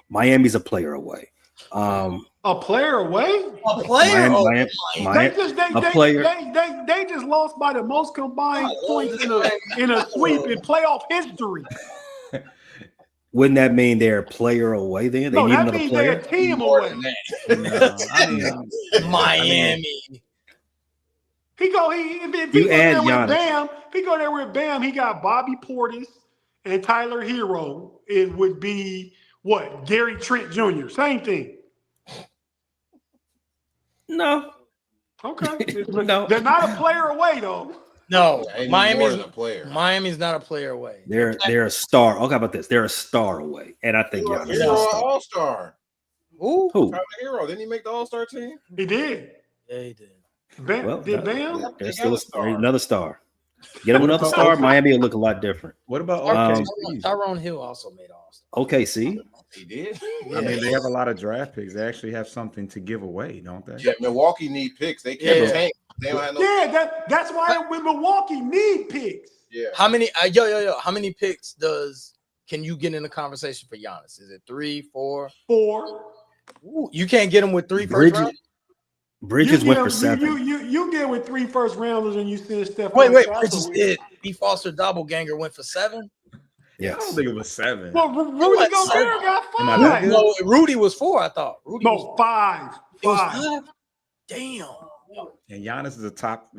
Miami's a player away. A player away? A player. They just lost by the most combined points in a sweep in playoff history. Wouldn't that mean they're a player away then? They No, need that another means they're player. a team away. Miami. If he go there with Bam, he got Bobby Portis and Tyler Hero. It would be what? Gary Trent Jr. Same thing. No. Okay. No. They're not a player away though. No, They need more Miami's than a player. Miami's not a player away. They're a star. Okay, how about this? They're a star away. And I think Giannis is a Hero star. All-Star. Who? Who? Tyler Hero. Didn't he make the All-Star team? He did. Yeah, he did. Bam? They're still another star. Get him another star. Miami will look a lot different. What about Tyrone Hill also made All-Star. Okay, see? He did. I mean, they have a lot of draft picks. They actually have something to give away, don't they? Yeah, Milwaukee need picks. They can't tank. They don't have no. Yeah, that's why when Milwaukee need picks. Yeah. How many? How many picks can you get in the conversation for Giannis? Is it 3, 4? 4. Ooh, you can't get him with 3 first round? Bridges went for 7. You get with 3 first rounders and you send Steph. Wait, Bridges did. B. Foster Doppelganger went for 7? Yes. I don't think it was 7. Well, Rudy Gobert got 5. No, Rudy was 4, I thought. Rudy was 5. It was 5? Damn. And Giannis is top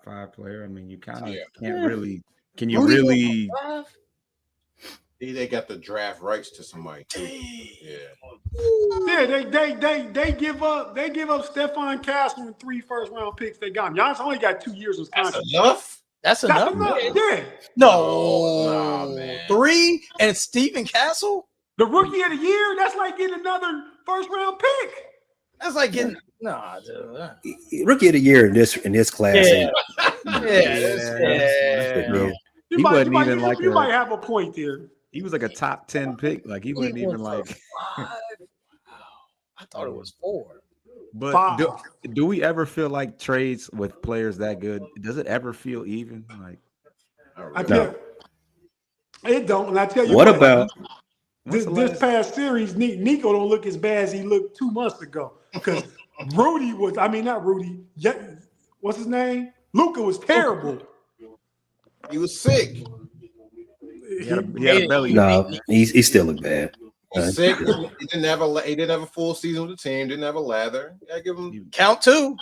5 player. I mean, you kind of can't really. Can you Rudy really? They got the draft rights to somebody too. Yeah, they give up Stephon Castle and 3 first round picks. They got him. Giannis only got 2 years of contract. That's enough. That's enough. Yeah. No, man. 3 and Stephen Castle. The rookie of the year. That's like getting another first round pick. That's like getting dude. Rookie of the year in this class. Yeah. You might have a point there. He was like a top 10 pick. Like he wasn't even like. 5. I thought it was 4. But do we ever feel like trades with players that good? Does it ever feel even? Like it don't. And I tell you what about this past series? Nico don't look as bad as he looked 2 months ago because Rudy was. I mean, not Rudy. What's his name? Luka was terrible. He was sick. He had a belly. No, he still look bad. Sick. He didn't have a full season with the team. Didn't have a lather. I give him count two,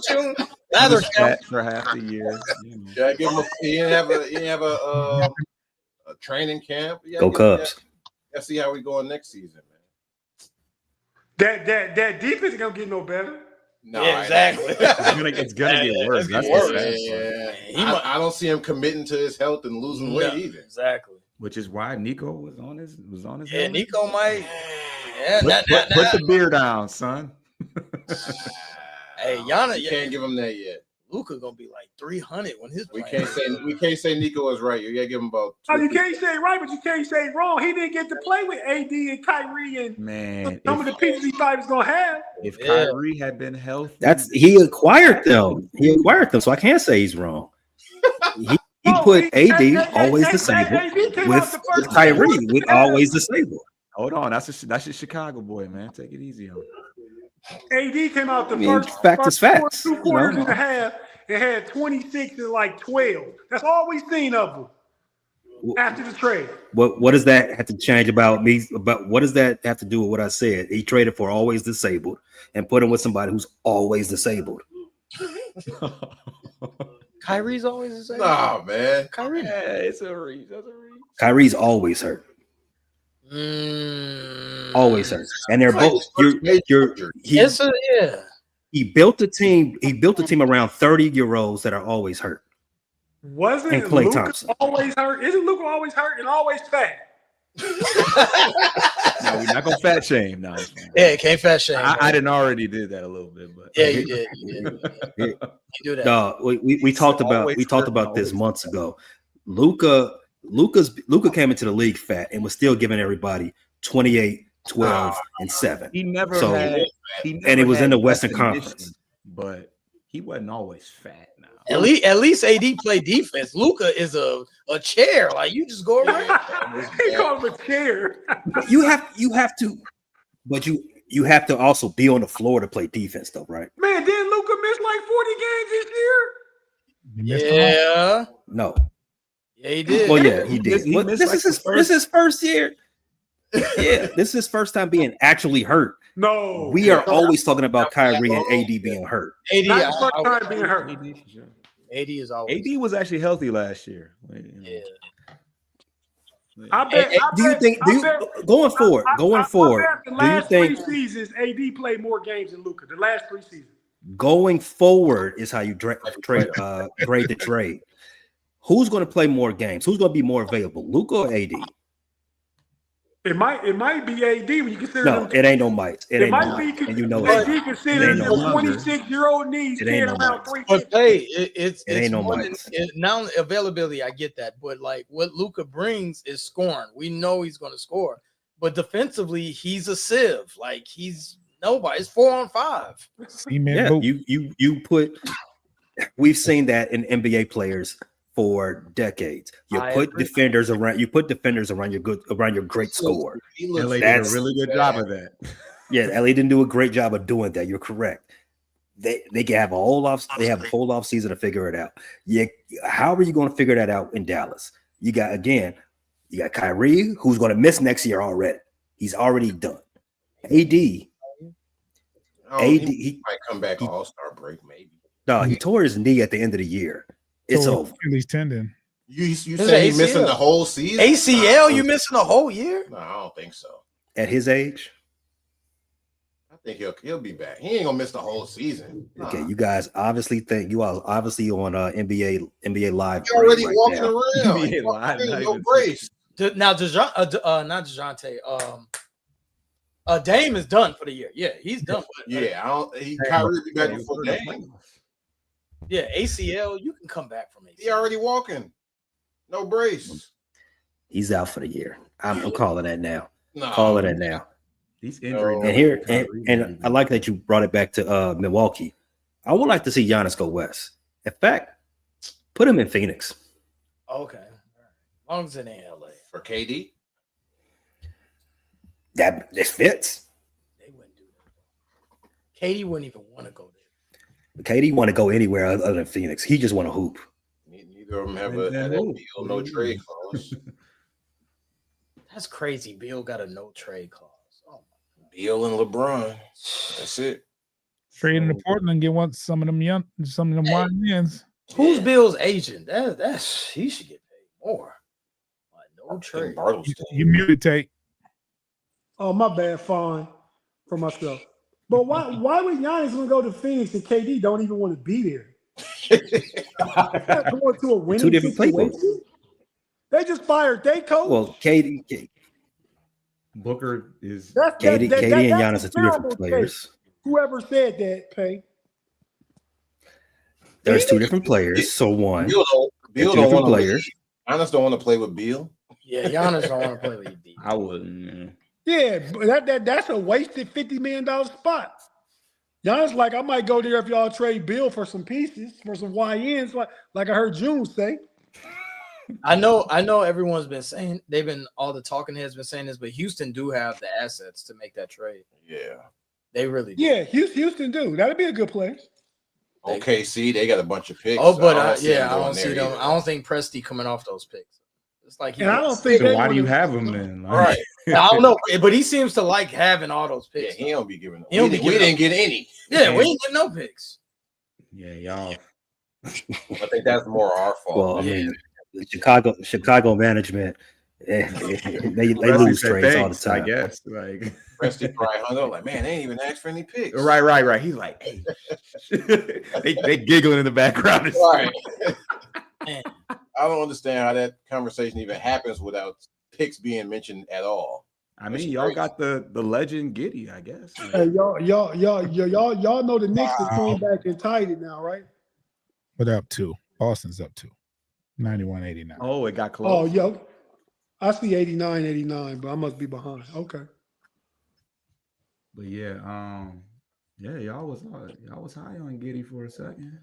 June. Lather count for half the year. Yeah, give him. He didn't have a training camp. Go Cubs. Let's see how we going next season, man. That defense is gonna get no better. No, yeah, exactly. It's gonna get worse. That's I don't see him committing to his health and losing weight either. Exactly. Which is why Nico was on his. Yeah, helmet. Nico might. Yeah, put the beer down, son. Hey, Giannis, you can't give him that yet. Luka gonna be like 300 when his We playing. can't say Nico is right. You gotta give him about. Oh, you can't say right, but you can't say wrong. He didn't get to play with AD and Kyrie and Man, some of the pieces he thought he was gonna have. if Yeah. Kyrie had been healthy, He acquired them. So I can't say he's wrong. He put AD always disabled with Kyrie with always disabled. hold on, that's your Chicago boy, man. Take it easy on him. AD came out the I mean, first fact is facts. two quarters and a half and had 26 and like 12. That's all we've seen of him after the trade. What does that have to change about me? About what does that have to do with what I said? He traded for always disabled and put him with somebody who's always disabled. Kyrie's always the same. Nah, man. Kyrie. Yeah, it's a reach. That's a reach. Kyrie's always hurt. Always hurt. And they're both he built a team around 30-year-olds that are always hurt. Wasn't And Klay Luka Thompson. always hurt? Isn't Luka always hurt and always fat? No, we're not gonna fat shame. No, Yeah, can't fat shame. I didn't already did that a little bit, but Yeah, you did. You do that. No, we talked about this months ago. Luka came into the league fat and was still giving everybody 28, 12, and 7. He never So- had. and it was in the Western definition, Conference. but he wasn't always fat. Now At least AD play defense. Luka is a chair. Like you just go around. He called him a chair. You have to, but you have to also be on the floor to play defense, though, right? Man, didn't Luka miss like 40 games this year? He missed a lot. Yeah. No. Yeah, he did. Well, yeah, he did. He But missed this like is his the this is his first year. Yeah, this is his first time being actually hurt. No. We are always talking about Kyrie and AD being hurt. AD, Not the first time being hurt. AD is always. AD was actually healthy last year. Yeah. I bet. Do you think going forward? The Do you last think 3 seasons, AD played more games than Luka? The last 3 seasons. going forward is how you grade the trade? Who's going to play more games? Who's going to be more available, Luka or AD? It might be AD when you consider. No, it ain't no mites. It ain't no might mites. be And you know AD it. considered It ain't a no 26-year-old knees It ain't carrying no around mites. 3 But hey, it's ain't no more than, mites. now availability. I get that, but like what Luka brings is scoring. We know he's going to score, but defensively, he's a sieve. Like he's nobody. It's 4-on-5. Cement Yeah, boot. you put. We've seen that in NBA players for decades. You I put agree. defenders around your great score. LA did a That's- really good job of that. Yeah, LA didn't do a great job of doing that. You're correct. They can have a whole off season to figure it out. How are you going to figure that out in Dallas? You got Kyrie, who's going to miss next year already. He's already done. AD, He he might come back All-Star break, maybe. he tore his knee at the end of the year. It's Tore over. Achilles tendon. You It's say he's ACL. missing the whole season? ACL, you missing a whole year? No, I don't think so. At his age. I think he'll be back. He ain't gonna miss the whole season. Okay, you guys obviously think you are obviously on NBA Live. He's already right walking now. around. NBA He Live, walking not in, no even- brace. Now, not DeJounte. Dame is done for the year. Yeah, he's done. Yeah, Kyrie be back before Yeah, Dame. Yeah, ACL, you can come back from ACL. He already walking. No brace. He's out for the year. I'm calling that now. No. Calling that now. These injuries. And here, and I like that you brought it back to Milwaukee. I would like to see Giannis go west. In fact, put him in Phoenix. Okay. As long as it ain't LA. For KD. That this fits. They wouldn't do that. Katie wouldn't even want to go there. KD want to go anywhere other than Phoenix. He just want to hoop. Neither of them have And then a who? deal, no trade clause. That's crazy. Bill got a no trade clause. Oh, Beal and LeBron. That's it. Trade into Portland, get some of them wide men's. who's Bill's agent? That's he should get paid more. Like, no trade. Bartles You muted Tate. Oh, my bad, fine for myself. But why would Giannis want to go to Phoenix and KD don't even want to be there? Going to a winning Two different situation? playbooks. They just fired their coach. Well, KD Booker is. and that's Giannis are two terrible different players. take. Whoever said that, Pay. There's two different players. So one, Beal two don't different want to. players. Giannis don't want to play with Beal. Yeah, Giannis don't want to play with Embiid. I wouldn't. Man. Yeah, but that's a wasted $50 million spot. Giannis like, I might go there if y'all trade Bill for some pieces, for some YNs, like I heard June say. I know everyone's been saying all the talking heads been saying this, but Houston do have the assets to make that trade. Yeah. They really do. Yeah, Houston do. That'd be a good place. OKC, they got a bunch of picks. Oh, but I I don't see them. either. I don't think Presti coming off those picks. It's like And I don't think So why do you have him then? Like, Right. I don't know, but he seems to like having all those Yeah, picks. he don't be giving. He don't We be giving didn't get any. Yeah, we ain't getting no picks. Yeah, y'all. I think that's more our fault. Well, I mean, the Chicago management, they Presti lose said trades all the thanks, time. I guess. Like, Presti probably hung up like, man, they ain't even asked for any picks. right. He's like, hey, they giggling in the background. Right. Man. I don't understand how that conversation even happens without picks being mentioned at all. I mean, y'all got the legend Giddy, I guess. Hey, y'all know the Knicks is coming back and tied it now, right? What up to? Boston's up to 91-89. Oh, it got close. Oh, yo, I see 89, but I must be behind. Okay. But yeah, y'all was high on Giddy for a second.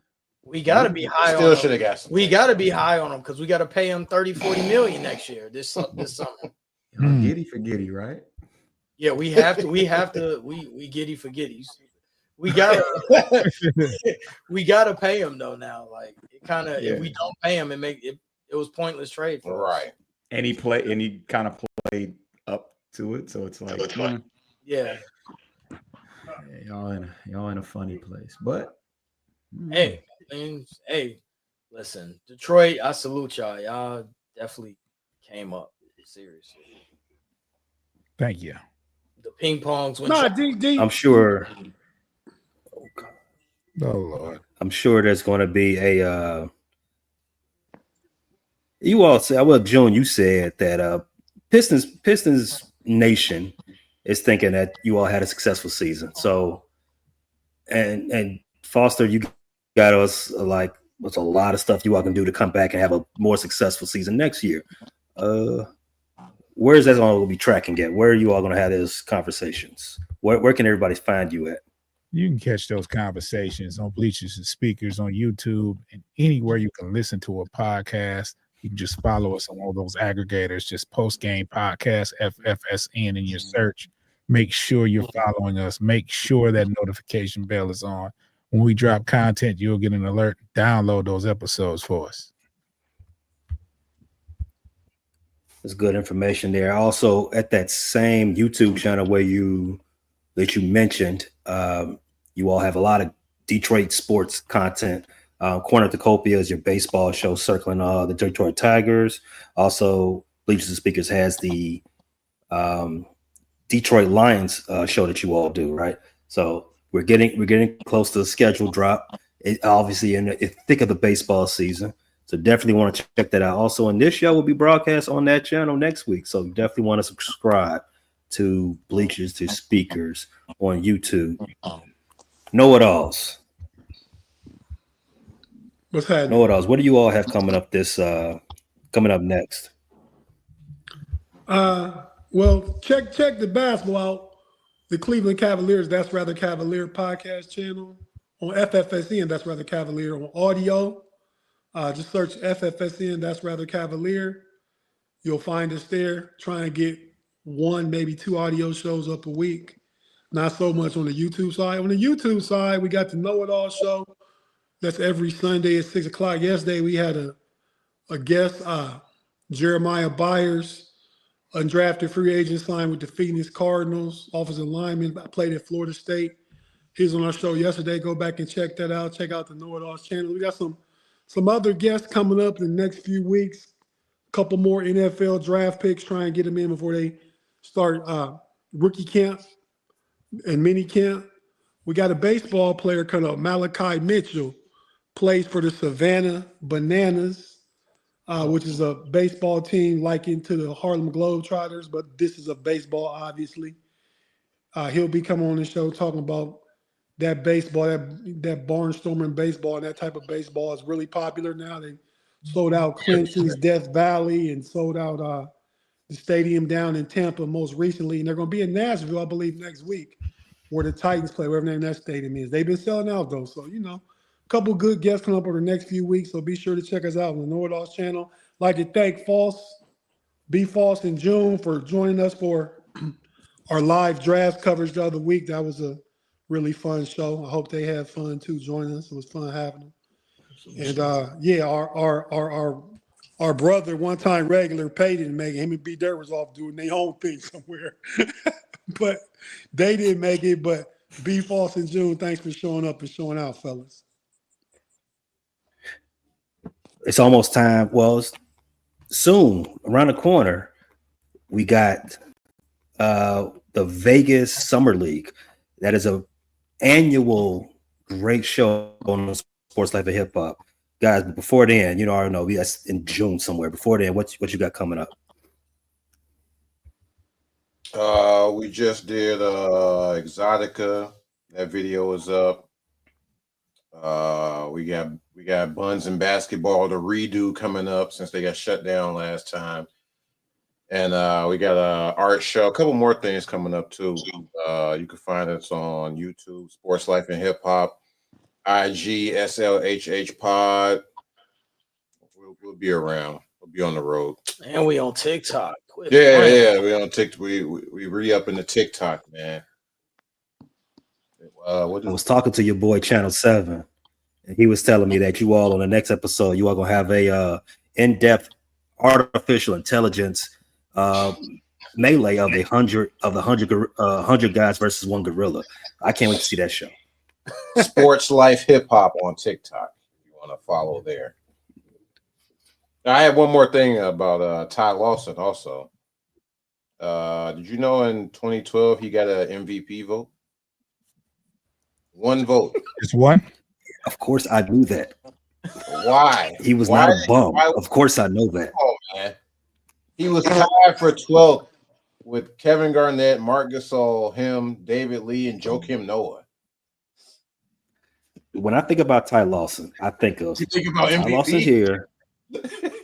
We gotta be high on Still him. should have got some. We gotta be high on him because we gotta pay him 30-40 million next year. This summer. Giddy for Giddy, right? Yeah, we have to. We giddy for giddies. We gotta pay him though now. Like it kind of if we don't pay him, it was pointless trade for us. Right. And he kind of played up to it, so it's like Yeah. y'all in a funny place. But Hey, listen, Detroit, I salute y'all. Y'all definitely came up seriously. Thank you. The ping pongs went. Nah, D. I'm sure. Oh Lord. I'm sure there's going to be a. You all said, well, June, you said that Pistons Nation is thinking that you all had a successful season. So, and Foster, you got us like there's a lot of stuff you all can do to come back and have a more successful season next year. Where is that going to be tracking at? Where are you all going to have those conversations? Where can everybody find you at? You can catch those conversations on Bleachers and Speakers on YouTube and anywhere you can listen to a podcast. You can just follow us on all those aggregators. Just Post Game Podcast, FFSN in your search. Make sure you're following us. Make sure that notification bell is on. When we drop content, you'll get an alert. Download those episodes for us. There's good information there. Also, at that same YouTube channel that you mentioned, you all have a lot of Detroit sports content. Corner Tacopia is your baseball show circling the Detroit Tigers. Also, Bleachers and Speakers has the Detroit Lions show that you all do, right? So we're getting close to the schedule drop. Obviously in the thick of the baseball season. So definitely want to check that out. Also, and this show will be broadcast on that channel next week. So definitely want to subscribe to Bleachers to Speakers on YouTube. Know-it-alls. What's happening? Know-it-alls. What do you all have coming up next? Well, check the basketball out. The Cleveland Cavaliers, That's Rather Cavalier podcast channel on FFSN, That's Rather Cavalier on audio. Just search FFSN, That's Rather Cavalier. You'll find us there. Try and get one, maybe two audio shows up a week. Not so much on the YouTube side. On the YouTube side, we got the Know It All show. That's every Sunday at 6 o'clock. Yesterday, we had a guest, Jeremiah Byers, undrafted free agent signed with the Phoenix Cardinals, offensive lineman. I played at Florida State. He was on our show yesterday. Go back and check that out. Check out the Know It All channel. We got some other guests coming up in the next few weeks. A couple more NFL draft picks. Try and get them in before they start rookie camp and mini camp. We got a baseball player coming up, Malachi Mitchell, plays for the Savannah Bananas, which is a baseball team likened to the Harlem Globetrotters, but this is a baseball, obviously. He'll be coming on the show talking about that baseball, that barnstorming baseball, and that type of baseball is really popular now. They sold out Clemson's Death Valley and sold out the stadium down in Tampa most recently, and they're going to be in Nashville, I believe, next week, where the Titans play, whatever name that stadium is. They've been selling out though, so a couple good guests coming up over the next few weeks. So be sure to check us out on the Know It Alls channel. Like to thank B False and June for joining us for our live draft coverage the other week. That was a really fun show. I hope they had fun too joining us. It was fun having them. And our brother, one time regular, Pay didn't make it. Him and B Dirt was off doing their own thing somewhere. But they didn't make it. But B False and June, thanks for showing up and showing out, fellas. It's almost time. Well, it's soon around the corner. We got the Vegas Summer League. That is a annual great show on the Sports Life of Hip Hop. Guys, before then, I don't know, that's in June somewhere. Before then, what you got coming up? We just did Exotica. That video is up. We got Buns and Basketball, the redo coming up since they got shut down last time. And we got a art show, a couple more things coming up too. You can find us on YouTube, Sports Life and Hip Hop, IG SLHH Pod. We'll be around. We'll be on the road. And we on TikTok. Yeah. We on TikTok. We re-up in the TikTok, man. I was talking to your boy Channel 7, and he was telling me that you all on the next episode, you are gonna have a in-depth artificial intelligence melee of the 100 guys versus one gorilla. I can't wait to see that show. Sports Life Hip Hop on TikTok. If you want to follow there. Now, I have one more thing about Ty Lawson also. Did you know in 2012 he got an MVP vote? One vote. Just one? Of course I knew that. Why? He was not a bum. Of course I know that. Oh, man. He was tied for 12th with Kevin Garnett, Mark Gasol, him, David Lee, and Joakim Noah. When I think about Ty Lawson, I think of You think about Ty MVP? Lawson here,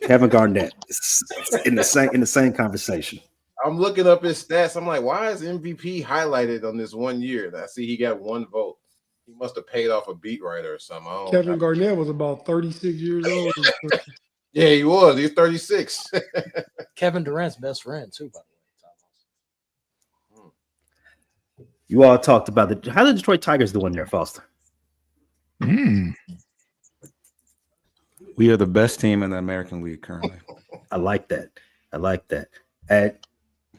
Kevin Garnett. It's in the same conversation. I'm looking up his stats. I'm like, why is MVP highlighted on this 1 year? I see he got one vote. He must have paid off a beat writer or something. Kevin Garnett was about 36 years old. Yeah, he was. He's 36. Kevin Durant's best friend too, by the way. You all talked about how the Detroit Tigers doing there, Foster? We are the best team in the American League currently. I like that. And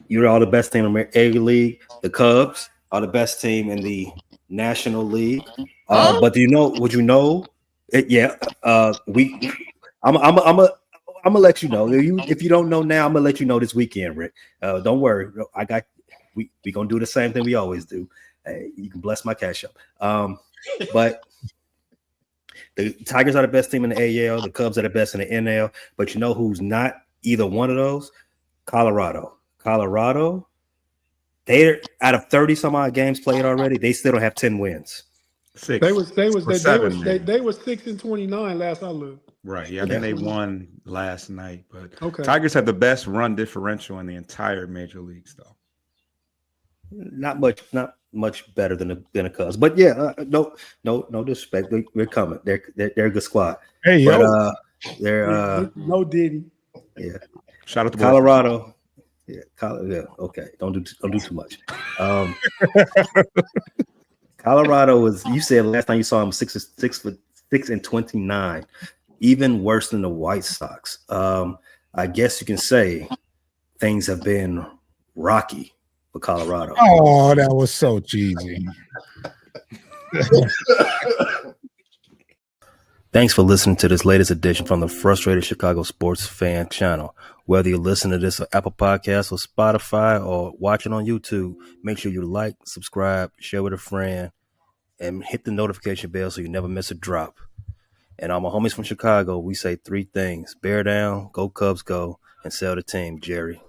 you're all the best team in the A League. The Cubs are the best team in the National League. But do you know? Would you know? I'm gonna let you know. If you don't know now, I'm gonna let you know this weekend, Rick. Don't worry. We gonna do the same thing we always do. You can bless my cash up. But the Tigers are the best team in the AL. The Cubs are the best in the NL. But you know who's not either one of those? Colorado. They're out of 30 some odd games played already. They still don't have 10 wins. Six. They was 6-29 last I looked. Right. Yeah, I think they won last night. But Okay. Tigers have the best run differential in the entire major leagues, though. Not much better than the Cubs. But yeah, no disrespect. They're coming. They're a good squad. Hey, yo. They're no Diddy. Yeah. Shout out to Colorado. Yeah, okay. Don't do too much. Colorado was. You said last time you saw him 6'6" even worse than the White Sox. I guess you can say things have been rocky for Colorado. Oh, that was so cheesy. Thanks for listening to this latest edition from the Frustrated Chicago Sports Fan channel. Whether you listen to this on Apple Podcasts or Spotify or watching on YouTube, make sure you like, subscribe, share with a friend, and hit the notification bell so you never miss a drop. And all my homies from Chicago, we say three things: bear down, go Cubs go, and sell the team, Jerry.